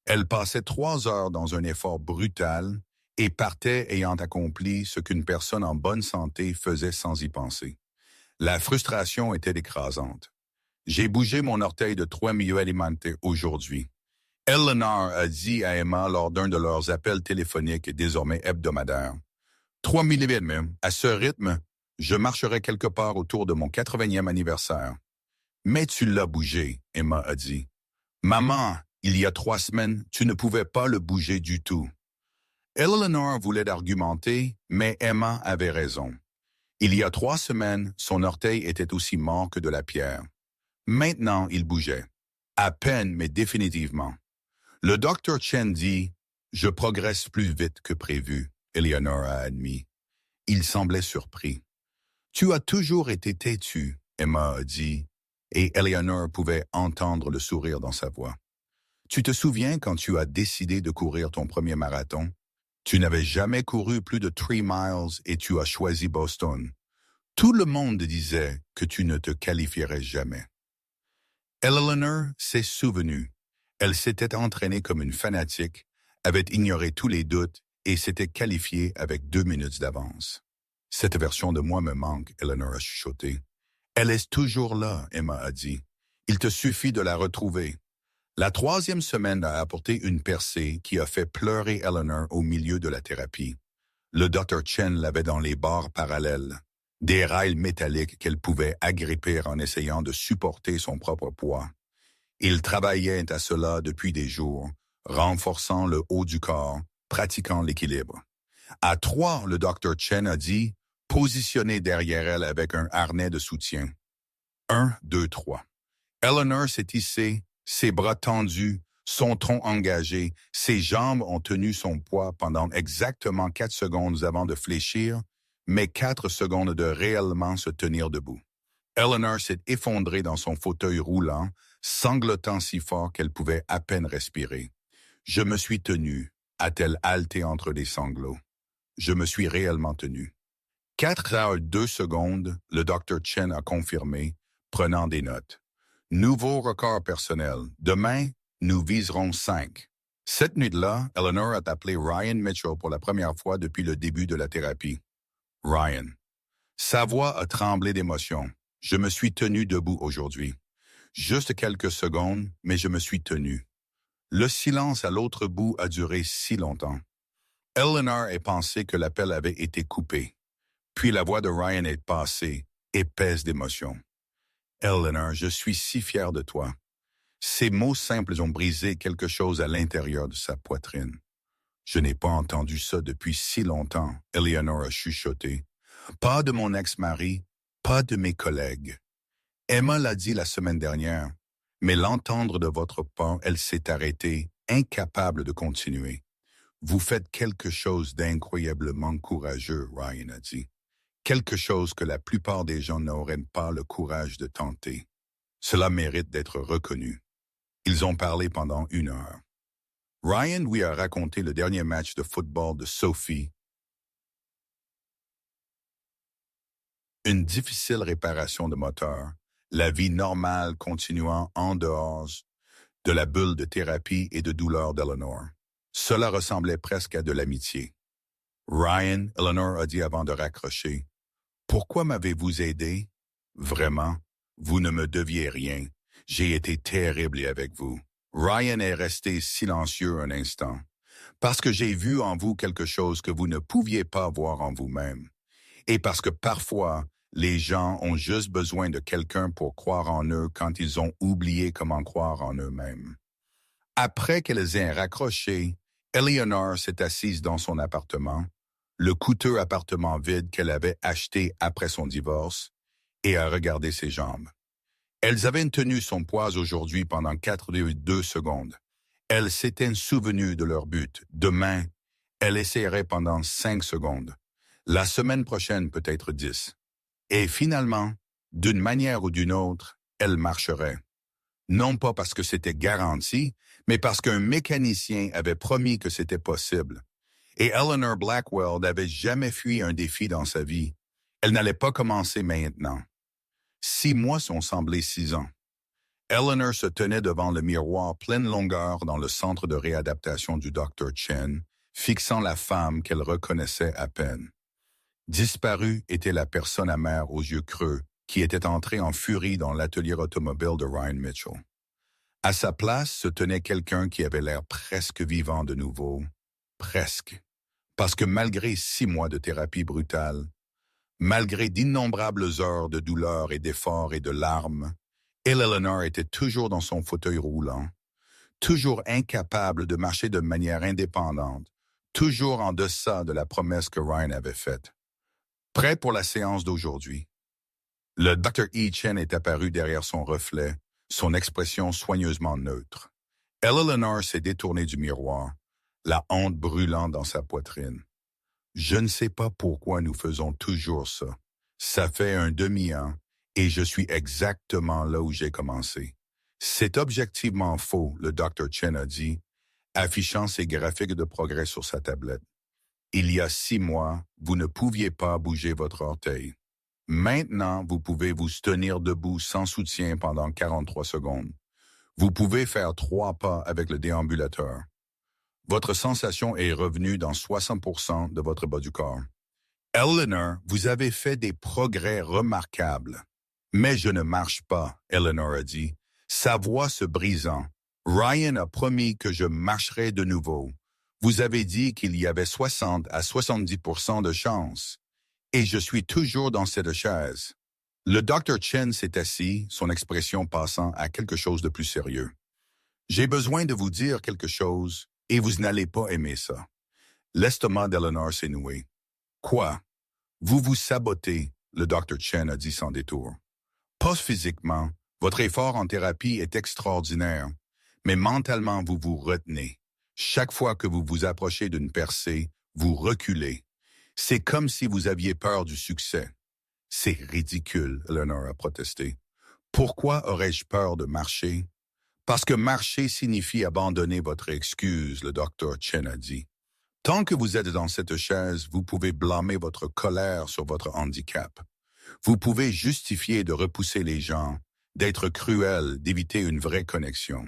Elle passait 3 heures dans un effort brutal et partait ayant accompli ce qu'une personne en bonne santé faisait sans y penser. La frustration était écrasante. J'ai bougé mon orteil de 3 millimètres aujourd'hui. Eleanor a dit à Emma lors d'un de leurs appels téléphoniques désormais hebdomadaires. 3 millimètres même. À ce rythme, je marcherai quelque part autour de mon 80e anniversaire. Mais tu l'as bougé, Emma a dit. Maman, il y a 3 semaines, tu ne pouvais pas le bouger du tout. Eleanor voulait argumenter, mais Emma avait raison. Il y a 3 semaines, son orteil était aussi mort que de la pierre. Maintenant, il bougeait. À peine, mais définitivement. Le docteur Chen dit « Je progresse plus vite que prévu », Eleanor a admis. Il semblait surpris. « Tu as toujours été têtu », Emma a dit, et Eleanor pouvait entendre le sourire dans sa voix. « Tu te souviens quand tu as décidé de courir ton premier marathon? Tu n'avais jamais couru plus de 3 miles et tu as choisi Boston. Tout le monde disait que tu ne te qualifierais jamais. » Eleanor s'est souvenue. Elle s'était entraînée comme une fanatique, avait ignoré tous les doutes et s'était qualifiée avec 2 minutes d'avance. « Cette version de moi me manque, » Eleanor a chuchoté. « Elle est toujours là, » Emma a dit. « Il te suffit de la retrouver. » La 3e semaine a apporté une percée qui a fait pleurer Eleanor au milieu de la thérapie. Le Dr. Chen l'avait dans les barres parallèles, des rails métalliques qu'elle pouvait agripper en essayant de supporter son propre poids. Il travaillait à cela depuis des jours, renforçant le haut du corps, pratiquant l'équilibre. À 3, le Dr. Chen a dit, positionné derrière elle avec un harnais de soutien. 1, 2, 3. Eleanor s'est hissée, ses bras tendus, son tronc engagé, ses jambes ont tenu son poids pendant exactement 4 secondes avant de fléchir, mais 4 secondes de réellement se tenir debout. Eleanor s'est effondrée dans son fauteuil roulant, sanglotant si fort qu'elle pouvait à peine respirer. « Je me suis tenue », a-t-elle haleté entre les sanglots. « Je me suis réellement tenue. » 4 heures 2 secondes, le Dr. Chen a confirmé, prenant des notes. « Nouveau record personnel. Demain, nous viserons 5. » Cette nuit-là, Eleanor a appelé Ryan Mitchell pour la première fois depuis le début de la thérapie. Ryan. Sa voix a tremblé d'émotion. « Je me suis tenu debout aujourd'hui. Juste quelques secondes, mais je me suis tenu. » Le silence à l'autre bout a duré si longtemps. Eleanor a pensé que l'appel avait été coupé. Puis la voix de Ryan est passée, épaisse d'émotion. « Eleanor, je suis si fier de toi. » Ces mots simples ont brisé quelque chose à l'intérieur de sa poitrine. « Je n'ai pas entendu ça depuis si longtemps, » Eleanor a chuchoté. « Pas de mon ex-mari, pas de mes collègues. Emma l'a dit la semaine dernière, mais l'entendre de votre part, elle s'est arrêtée, incapable de continuer. Vous faites quelque chose d'incroyablement courageux, Ryan a dit. Quelque chose que la plupart des gens n'auraient pas le courage de tenter. Cela mérite d'être reconnu. » Ils ont parlé pendant 1 heure. Ryan lui a raconté le dernier match de football de Sophie. Une difficile réparation de moteur, la vie normale continuant en dehors de la bulle de thérapie et de douleur d'Eleanor. Cela ressemblait presque à de l'amitié. Ryan, Eleanor a dit avant de raccrocher. « Pourquoi m'avez-vous aidé? Vraiment, vous ne me deviez rien. J'ai été terrible avec vous. » Ryan est resté silencieux un instant. « Parce que j'ai vu en vous quelque chose que vous ne pouviez pas voir en vous-même. Et parce que parfois, les gens ont juste besoin de quelqu'un pour croire en eux quand ils ont oublié comment croire en eux-mêmes. » Après qu'elles aient raccroché, Eleanor s'est assise dans son appartement, le coûteux appartement vide qu'elle avait acheté après son divorce, et a regardé ses jambes. Elles avaient tenu son poids aujourd'hui pendant 4,2 secondes. Elle s'était souvenue de leur but. Demain, elle essaierait pendant 5 secondes. La semaine prochaine peut-être 10. Et finalement, d'une manière ou d'une autre, elle marcherait. Non pas parce que c'était garanti, mais parce qu'un mécanicien avait promis que c'était possible. Et Eleanor Blackwell n'avait jamais fui un défi dans sa vie. Elle n'allait pas commencer maintenant. 6 mois sont semblés 6 ans. Eleanor se tenait devant le miroir pleine longueur dans le centre de réadaptation du Dr. Chen, fixant la femme qu'elle reconnaissait à peine. Disparue était la personne amère aux yeux creux qui était entrée en furie dans l'atelier automobile de Ryan Mitchell. À sa place se tenait quelqu'un qui avait l'air presque vivant de nouveau. Presque. Parce que malgré 6 mois de thérapie brutale, malgré d'innombrables heures de douleur et d'efforts et de larmes, Eleanor était toujours dans son fauteuil roulant, toujours incapable de marcher de manière indépendante, toujours en deçà de la promesse que Ryan avait faite. Prêt pour la séance d'aujourd'hui. Le Dr. E. Chen est apparu derrière son reflet, son expression soigneusement neutre. Eleanor s'est détournée du miroir, la honte brûlant dans sa poitrine. Je ne sais pas pourquoi nous faisons toujours ça. Ça fait un demi-an et je suis exactement là où j'ai commencé. C'est objectivement faux, le Dr. Chen a dit, affichant ses graphiques de progrès sur sa tablette. Il y a 6 mois, vous ne pouviez pas bouger votre orteil. Maintenant, vous pouvez vous tenir debout sans soutien pendant 43 secondes. Vous pouvez faire 3 pas avec le déambulateur. Votre sensation est revenue dans 60% de votre bas du corps. Eleanor, vous avez fait des progrès remarquables. Mais je ne marche pas, Eleanor a dit, sa voix se brisant. Ryan a promis que je marcherais de nouveau. Vous avez dit qu'il y avait 60 à 70% de chance. Et je suis toujours dans cette chaise. Le Dr. Chen s'est assis, son expression passant à quelque chose de plus sérieux. J'ai besoin de vous dire quelque chose, et vous n'allez pas aimer ça. L'estomac d'Eleanor s'est noué. Quoi? Vous vous sabotez, le Dr. Chen a dit sans détour. Pas physiquement, votre effort en thérapie est extraordinaire, mais mentalement vous vous retenez. Chaque fois que vous vous approchez d'une percée, vous reculez. C'est comme si vous aviez peur du succès. C'est ridicule, Eleanor a protesté. Pourquoi aurais-je peur de marcher? Parce que marcher signifie abandonner votre excuse, le Dr. Chen a dit. Tant que vous êtes dans cette chaise, vous pouvez blâmer votre colère sur votre handicap. Vous pouvez justifier de repousser les gens, d'être cruel, d'éviter une vraie connexion.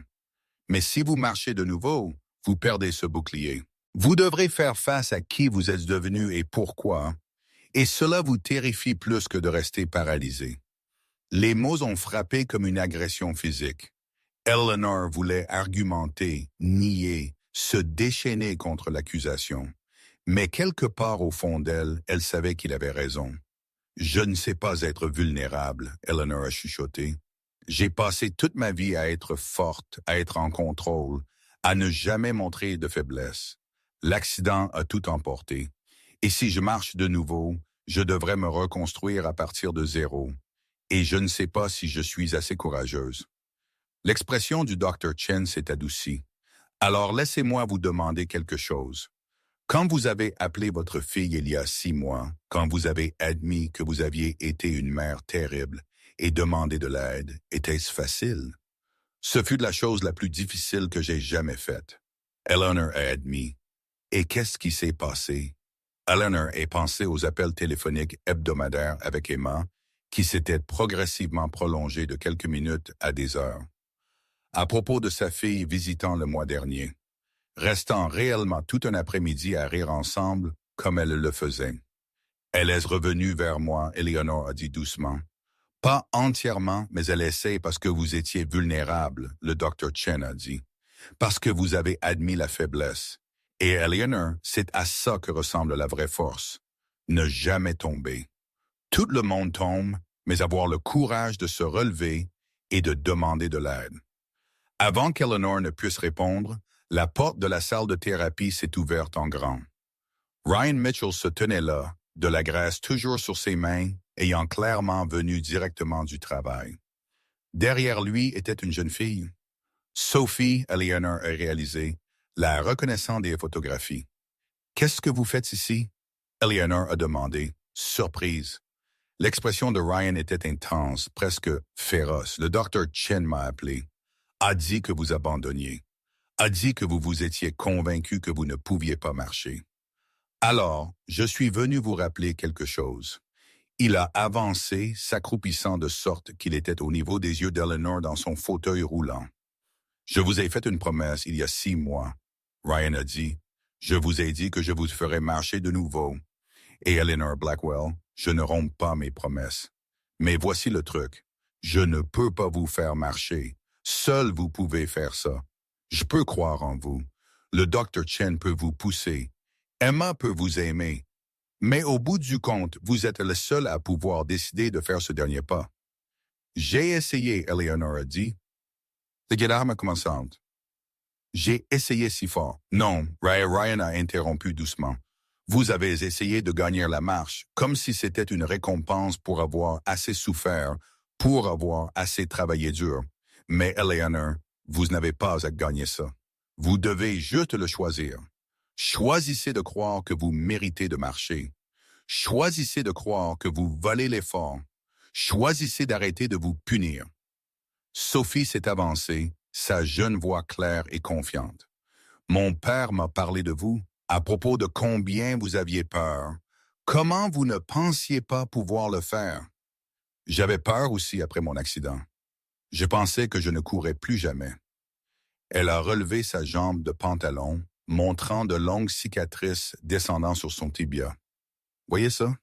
Mais si vous marchez de nouveau, vous perdez ce bouclier. Vous devrez faire face à qui vous êtes devenu et pourquoi, et cela vous terrifie plus que de rester paralysé. Les mots ont frappé comme une agression physique. Eleanor voulait argumenter, nier, se déchaîner contre l'accusation. Mais quelque part au fond d'elle, elle savait qu'il avait raison. Je ne sais pas être vulnérable, Eleanor a chuchoté. J'ai passé toute ma vie à être forte, à être en contrôle, à ne jamais montrer de faiblesse. L'accident a tout emporté. Et si je marche de nouveau, je devrais me reconstruire à partir de zéro. Et je ne sais pas si je suis assez courageuse. L'expression du Dr. Chen s'est adoucie. Alors laissez-moi vous demander quelque chose. Quand vous avez appelé votre fille il y a 6 mois, quand vous avez admis que vous aviez été une mère terrible et demandé de l'aide, était-ce facile? Ce fut la chose la plus difficile que j'ai jamais faite. Eleanor a admis. Et qu'est-ce qui s'est passé? Eleanor a pensé aux appels téléphoniques hebdomadaires avec Emma, qui s'étaient progressivement prolongés de quelques minutes à des heures. À propos de sa fille visitant le mois dernier, restant réellement tout un après-midi à rire ensemble comme elle le faisait. Elle est revenue vers moi, Eleanor a dit doucement. Pas entièrement, mais elle essaie parce que vous étiez vulnérable, le Dr. Chen a dit. Parce que vous avez admis la faiblesse. Et Eleanor, c'est à ça que ressemble la vraie force. Ne jamais tomber. Tout le monde tombe, mais avoir le courage de se relever et de demander de l'aide. Avant qu'Eleanor ne puisse répondre, la porte de la salle de thérapie s'est ouverte en grand. Ryan Mitchell se tenait là, de la graisse toujours sur ses mains, ayant clairement venu directement du travail. Derrière lui était une jeune fille. Sophie, Eleanor a réalisé, la reconnaissant des photographies. « Qu'est-ce que vous faites ici? » Eleanor a demandé, surprise. L'expression de Ryan était intense, presque féroce. Le docteur Chen m'a appelé, a dit que vous abandonniez, a dit que vous vous étiez convaincu que vous ne pouviez pas marcher. Alors, je suis venu vous rappeler quelque chose. Il a avancé, s'accroupissant de sorte qu'il était au niveau des yeux d'Eleanor dans son fauteuil roulant. Je vous ai fait une promesse il y a 6 mois. Ryan a dit, je vous ai dit que je vous ferais marcher de nouveau. Et Eleanor Blackwell, je ne romps pas mes promesses. Mais voici le truc. Je ne peux pas vous faire marcher. Seul vous pouvez faire ça. Je peux croire en vous. Le Dr. Chen peut vous pousser. Emma peut vous aimer. Mais au bout du compte, vous êtes le seul à pouvoir décider de faire ce dernier pas. J'ai essayé, Eleanor a dit. De quelle arme commençante? J'ai essayé si fort. Non, Ryan a interrompu doucement. Vous avez essayé de gagner la marche, comme si c'était une récompense pour avoir assez souffert, pour avoir assez travaillé dur. Mais Eleanor, vous n'avez pas à gagner ça. Vous devez juste le choisir. Choisissez de croire que vous méritez de marcher. Choisissez de croire que vous valez l'effort. Choisissez d'arrêter de vous punir. Sophie s'est avancée, sa jeune voix claire et confiante. Mon père m'a parlé de vous, à propos de combien vous aviez peur. Comment vous ne pensiez pas pouvoir le faire? J'avais peur aussi après mon accident. Je pensais que je ne courrais plus jamais. Elle a relevé sa jambe de pantalon, montrant de longues cicatrices descendant sur son tibia. Voyez ça?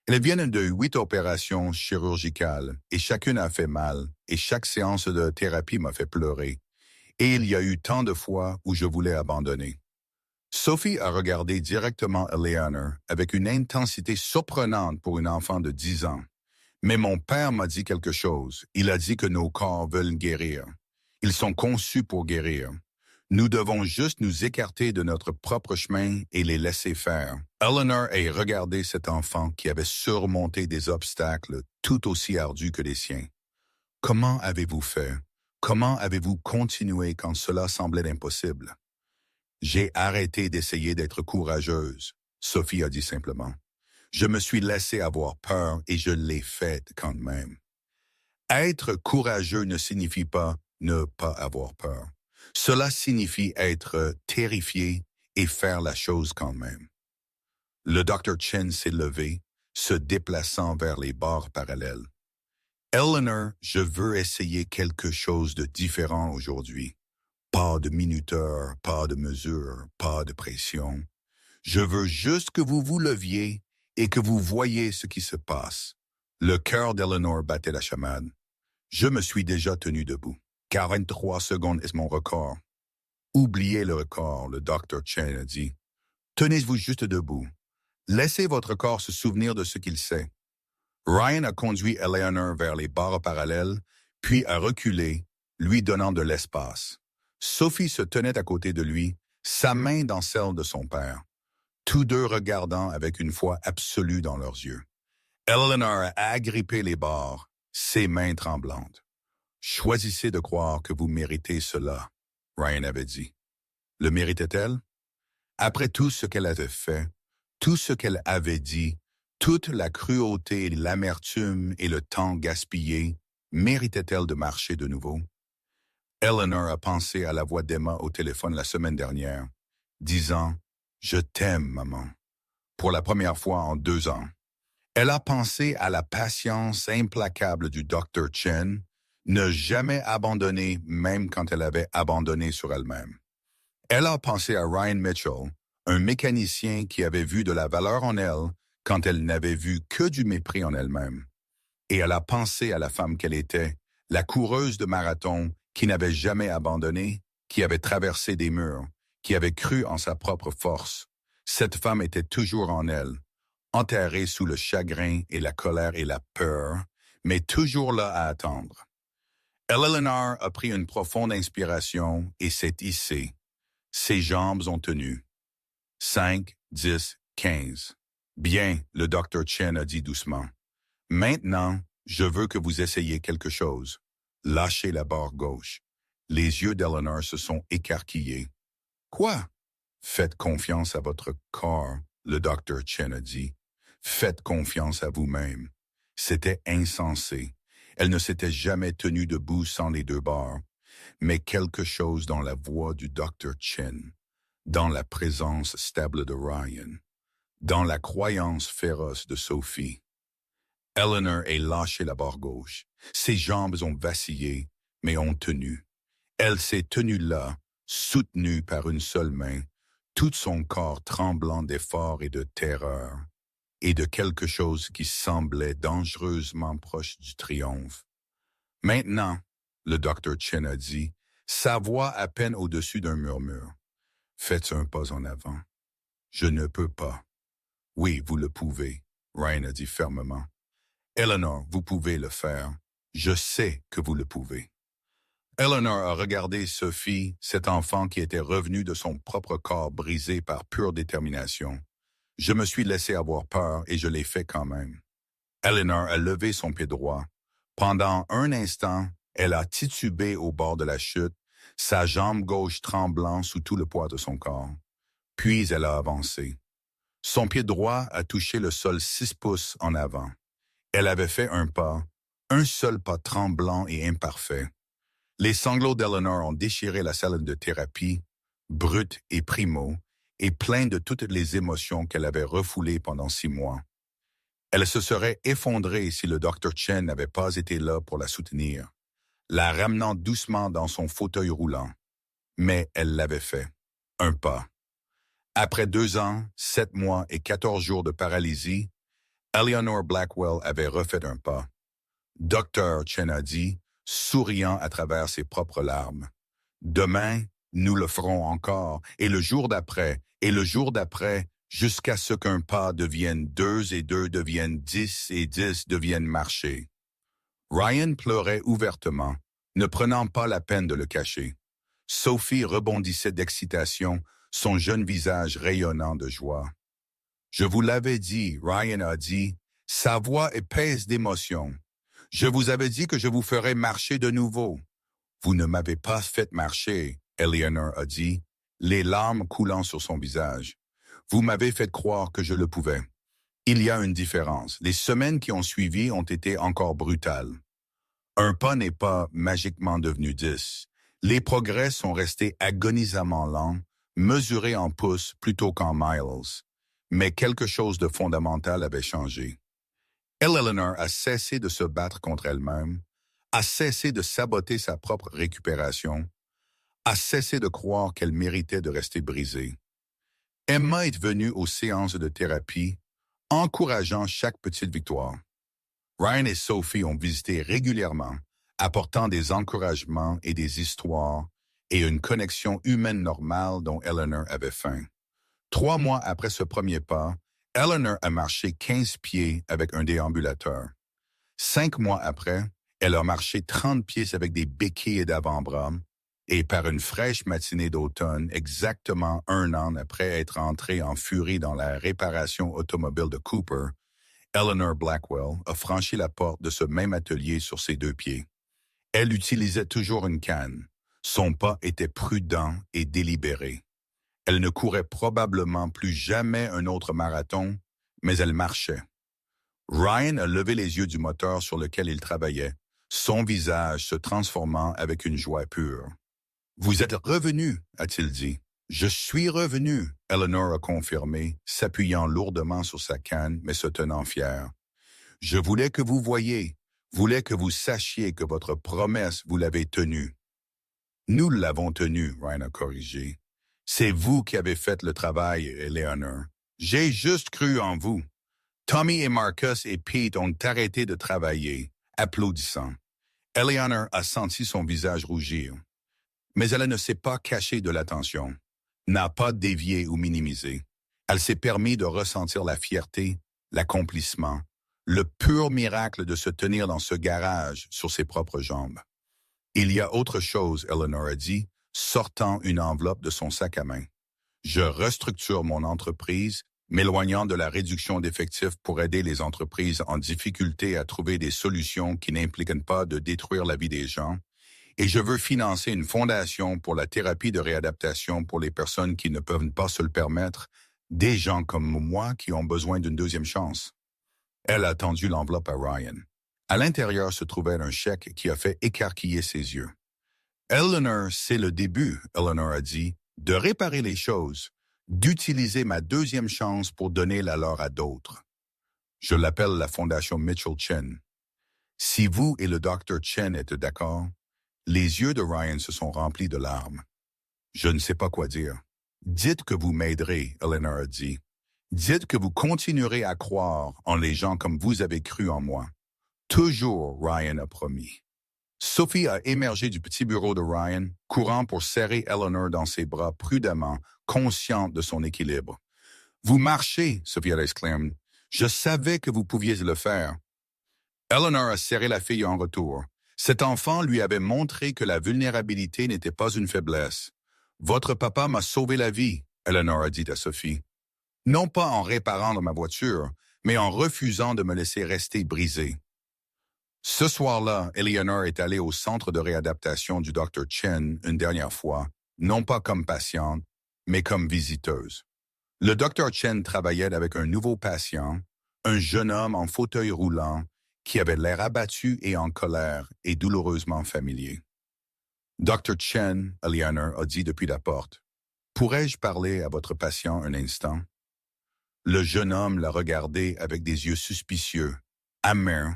Elles viennent de 8 opérations chirurgicales, et chacune a fait mal, et chaque séance de thérapie m'a fait pleurer. Et il y a eu tant de fois où je voulais abandonner. Sophie a regardé directement Eleanor avec une intensité surprenante pour une enfant de 10 ans. Mais mon père m'a dit quelque chose. Il a dit que nos corps veulent guérir. Ils sont conçus pour guérir. Nous devons juste nous écarter de notre propre chemin et les laisser faire. Eleanor a regardé cet enfant qui avait surmonté des obstacles tout aussi ardus que les siens. Comment avez-vous fait? Comment avez-vous continué quand cela semblait impossible? J'ai arrêté d'essayer d'être courageuse, Sophie a dit simplement. Je me suis laissé avoir peur et je l'ai fait quand même. Être courageux ne signifie pas ne pas avoir peur. Cela signifie être terrifié et faire la chose quand même. Le Dr. Chen s'est levé, se déplaçant vers les barres parallèles. Eleanor, je veux essayer quelque chose de différent aujourd'hui. Pas de minuteur, pas de mesure, pas de pression. Je veux juste que vous vous leviez et que vous voyiez ce qui se passe. Le cœur d'Eleanor battait la chamade. Je me suis déjà tenu debout. 43 secondes est mon record. Oubliez le record, le Dr. Chen a dit. Tenez-vous juste debout. Laissez votre corps se souvenir de ce qu'il sait. Ryan a conduit Eleanor vers les barres parallèles, puis a reculé, lui donnant de l'espace. Sophie se tenait à côté de lui, sa main dans celle de son père, tous deux regardant avec une foi absolue dans leurs yeux. Eleanor a agrippé les barres, ses mains tremblantes. Choisissez de croire que vous méritez cela, Ryan avait dit. Le méritait-elle? Après tout ce qu'elle avait fait, tout ce qu'elle avait dit, toute la cruauté, l'amertume et le temps gaspillé, méritait-elle de marcher de nouveau? Eleanor a pensé à la voix d'Emma au téléphone la semaine dernière, disant « Je t'aime, maman », pour la première fois en 2 ans. Elle a pensé à la patience implacable du Dr. Chen, ne jamais abandonner même quand elle avait abandonné sur elle-même. Elle a pensé à Ryan Mitchell, un mécanicien qui avait vu de la valeur en elle quand elle n'avait vu que du mépris en elle-même. Et elle a pensé à la femme qu'elle était, la coureuse de marathon qui n'avait jamais abandonné, qui avait traversé des murs, qui avait cru en sa propre force. Cette femme était toujours en elle, enterrée sous le chagrin et la colère et la peur, mais toujours là à attendre. Eleanor a pris une profonde inspiration et s'est hissée. Ses jambes ont tenu. 5, 10, 15. Bien, le Dr. Chen a dit doucement. Maintenant, je veux que vous essayiez quelque chose. Lâchez la barre gauche. Les yeux d'Eleanor se sont écarquillés. Quoi? Faites confiance à votre corps, le Dr. Chen a dit. Faites confiance à vous-même. C'était insensé. Elle ne s'était jamais tenue debout sans les deux barres. Mais quelque chose dans la voix du Dr. Chen, dans la présence stable de Ryan, dans la croyance féroce de Sophie. Eleanor a lâché la barre gauche. Ses jambes ont vacillé, mais ont tenu. Elle s'est tenue là, soutenue par une seule main, tout son corps tremblant d'effort et de terreur, et de quelque chose qui semblait dangereusement proche du triomphe. Maintenant, le Dr. Chen a dit, sa voix à peine au-dessus d'un murmure. Faites un pas en avant. Je ne peux pas. Oui, vous le pouvez, Ryan a dit fermement. Eleanor, vous pouvez le faire. Je sais que vous le pouvez. Eleanor a regardé Sophie, cet enfant qui était revenu de son propre corps brisé par pure détermination. Je me suis laissé avoir peur et je l'ai fait quand même. Eleanor a levé son pied droit. Pendant un instant, elle a titubé au bord de la chute, sa jambe gauche tremblant sous tout le poids de son corps. Puis elle a avancé. Son pied droit a touché le sol 6 pouces en avant. Elle avait fait un seul pas tremblant et imparfait. Les sanglots d'Eleanor ont déchiré la salle de thérapie, brute et primo, et pleine de toutes les émotions qu'elle avait refoulées pendant 6 mois. Elle se serait effondrée si le Dr. Chen n'avait pas été là pour la soutenir, la ramenant doucement dans son fauteuil roulant. Mais elle l'avait fait. Un pas. Après 2 ans, 7 mois et 14 jours de paralysie, Eleanor Blackwell avait refait un pas. Dr. Chen a dit, souriant à travers ses propres larmes. Demain, nous le ferons encore, et le jour d'après, jusqu'à ce qu'un pas devienne 2 et 2 deviennent 10 et 10 deviennent marcher. Ryan pleurait ouvertement, ne prenant pas la peine de le cacher. Sophie rebondissait d'excitation, son jeune visage rayonnant de joie. Je vous l'avais dit, Ryan a dit, sa voix épaisse d'émotion. Je vous avais dit que je vous ferais marcher de nouveau. Vous ne m'avez pas fait marcher, Eleanor a dit, les larmes coulant sur son visage. Vous m'avez fait croire que je le pouvais. Il y a une différence. Les semaines qui ont suivi ont été encore brutales. Un pas n'est pas magiquement devenu 10. Les progrès sont restés agonisamment lents, mesurés en pouces plutôt qu'en miles. Mais quelque chose de fondamental avait changé. Eleanor a cessé de se battre contre elle-même, a cessé de saboter sa propre récupération, a cessé de croire qu'elle méritait de rester brisée. Emma est venue aux séances de thérapie, encourageant chaque petite victoire. Ryan et Sophie ont visité régulièrement, apportant des encouragements et des histoires et une connexion humaine normale dont Eleanor avait faim. 3 mois après ce premier pas, Eleanor a marché 15 pieds avec un déambulateur. 5 mois après, elle a marché 30 pieds avec des béquilles d'avant-bras, et par une fraîche matinée d'automne, exactement 1 an après être entrée en furie dans la réparation automobile de Cooper, Eleanor Blackwell a franchi la porte de ce même atelier sur ses 2 pieds. Elle utilisait toujours une canne. Son pas était prudent et délibéré. Elle ne courait probablement plus jamais un autre marathon, mais elle marchait. Ryan a levé les yeux du moteur sur lequel il travaillait, son visage se transformant avec une joie pure. « Vous êtes revenu, a-t-il dit. « Je suis revenu, Eleanor a confirmé, s'appuyant lourdement sur sa canne, mais se tenant fière. « Je voulais que vous voyiez, voulais que vous sachiez que votre promesse, vous l'avez tenue. »« Nous l'avons tenue, Ryan a corrigé. « C'est vous qui avez fait le travail, Eleanor. J'ai juste cru en vous. » Tommy et Marcus et Pete ont arrêté de travailler, applaudissant. Eleanor a senti son visage rougir. Mais elle ne s'est pas cachée de l'attention, n'a pas dévié ou minimisé. Elle s'est permis de ressentir la fierté, l'accomplissement, le pur miracle de se tenir dans ce garage sur ses propres jambes. Il y a autre chose, Eleanor a dit, sortant une enveloppe de son sac à main. Je restructure mon entreprise, m'éloignant de la réduction d'effectifs pour aider les entreprises en difficulté à trouver des solutions qui n'impliquent pas de détruire la vie des gens, et je veux financer une fondation pour la thérapie de réadaptation pour les personnes qui ne peuvent pas se le permettre, des gens comme moi qui ont besoin d'une deuxième chance. Elle a tendu l'enveloppe à Ryan. À l'intérieur se trouvait un chèque qui a fait écarquiller ses yeux. Eleanor, c'est le début, Eleanor a dit, de réparer les choses, d'utiliser ma deuxième chance pour donner la leur à d'autres. Je l'appelle la Fondation Mitchell-Chen. Si vous et le Dr. Chen êtes d'accord, les yeux de Ryan se sont remplis de larmes. Je ne sais pas quoi dire. Dites que vous m'aiderez, Eleanor a dit. Dites que vous continuerez à croire en les gens comme vous avez cru en moi. Toujours, Ryan a promis. Sophie a émergé du petit bureau de Ryan, courant pour serrer Eleanor dans ses bras prudemment, consciente de son équilibre. « Vous marchez !» Sophie a exclamé. « Je savais que vous pouviez le faire. » Eleanor a serré la fille en retour. Cet enfant lui avait montré que la vulnérabilité n'était pas une faiblesse. « Votre papa m'a sauvé la vie, » Eleanor a dit à Sophie. « Non pas en réparant ma voiture, mais en refusant de me laisser rester brisée. » Ce soir-là, Eleanor est allée au centre de réadaptation du Dr. Chen une dernière fois, non pas comme patiente, mais comme visiteuse. Le Dr. Chen travaillait avec un nouveau patient, un jeune homme en fauteuil roulant, qui avait l'air abattu et en colère et douloureusement familier. Dr. Chen, Eleanor a dit depuis la porte, « Pourrais-je parler à votre patient un instant? » Le jeune homme l'a regardé avec des yeux suspicieux, amers,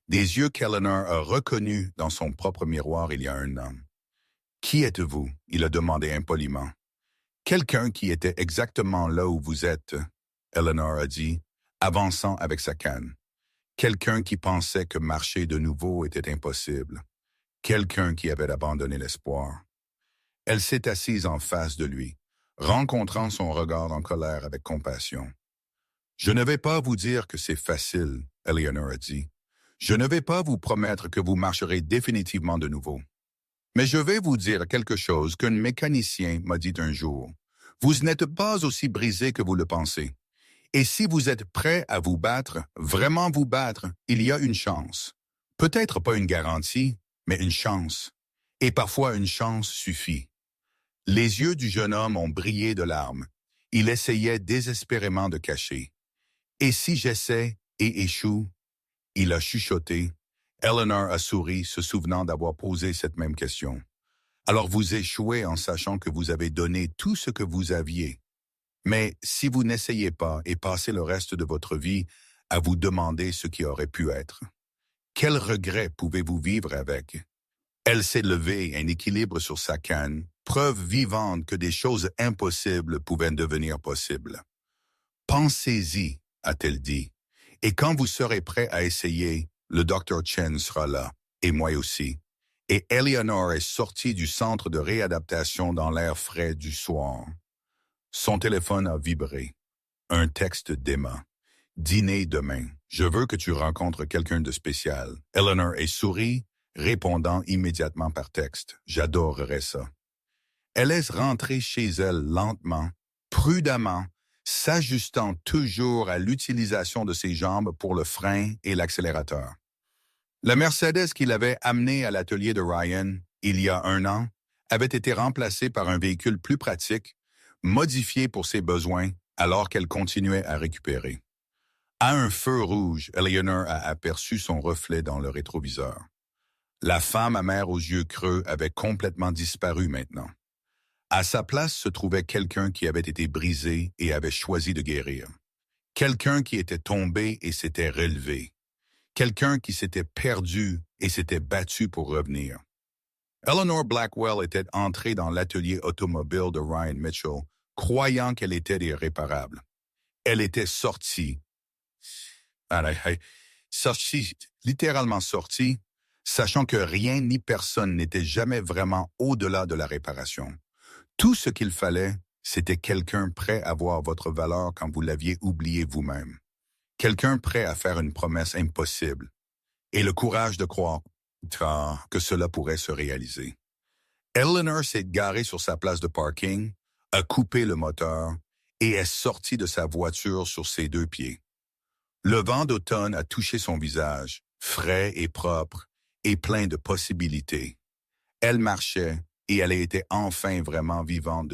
des yeux qu'Eleanor a reconnus dans son propre miroir il y a un an. « Qui êtes-vous? » il a demandé impoliment. « Quelqu'un qui était exactement là où vous êtes, » Eleanor a dit, avançant avec sa canne. Quelqu'un qui pensait que marcher de nouveau était impossible. Quelqu'un qui avait abandonné l'espoir. Elle s'est assise en face de lui, rencontrant son regard en colère avec compassion. « Je ne vais pas vous dire que c'est facile, » Eleanor a dit. « Je ne vais pas vous promettre que vous marcherez définitivement de nouveau. Mais je vais vous dire quelque chose qu'un mécanicien m'a dit un jour. Vous n'êtes pas aussi brisé que vous le pensez. Et si vous êtes prêt à vous battre, vraiment vous battre, il y a une chance. Peut-être pas une garantie, mais une chance. Et parfois une chance suffit. » Les yeux du jeune homme ont brillé de larmes. Il essayait désespérément de cacher. « Et si j'essaie et échoue? » Il a chuchoté. Eleanor a souri, se souvenant d'avoir posé cette même question. « Alors vous échouez en sachant que vous avez donné tout ce que vous aviez. Mais si vous n'essayez pas et passez le reste de votre vie à vous demander ce qui aurait pu être, quel regret pouvez-vous vivre avec? » Elle s'est levée, un équilibre sur sa canne, preuve vivante que des choses impossibles pouvaient devenir possibles. « Pensez-y, » a-t-elle dit, « et quand vous serez prêt à essayer, le Dr. Chen sera là, et moi aussi. » Et Eleanor est sortie du centre de réadaptation dans l'air frais du soir. Son téléphone a vibré. Un texte d'Emma. « Dîner demain. Je veux que tu rencontres quelqu'un de spécial. » Eleanor est sourit, répondant immédiatement par texte. « J'adorerais ça. » Elle est rentrée chez elle lentement, prudemment, s'ajustant toujours à l'utilisation de ses jambes pour le frein et l'accélérateur. La Mercedes qu'il avait amenée à l'atelier de Ryan, il y a un an, avait été remplacée par un véhicule plus pratique, modifié pour ses besoins, alors qu'elle continuait à récupérer. À un feu rouge, Eleanor a aperçu son reflet dans le rétroviseur. La femme amère aux yeux creux avait complètement disparu maintenant. À sa place se trouvait quelqu'un qui avait été brisé et avait choisi de guérir. Quelqu'un qui était tombé et s'était relevé. Quelqu'un qui s'était perdu et s'était battu pour revenir. Eleanor Blackwell était entrée dans l'atelier automobile de Ryan Mitchell, croyant qu'elle était irréparable. Elle était sortie, littéralement sortie, sachant que rien ni personne n'était jamais vraiment au-delà de la réparation. Tout ce qu'il fallait, c'était quelqu'un prêt à voir votre valeur quand vous l'aviez oublié vous-même. Quelqu'un prêt à faire une promesse impossible. Et le courage de croire que cela pourrait se réaliser. Eleanor s'est garée sur sa place de parking, a coupé le moteur et est sortie de sa voiture sur ses deux pieds. Le vent d'automne a touché son visage, frais et propre, et plein de possibilités. Elle marchait et elle était enfin vraiment vivante de nouveau.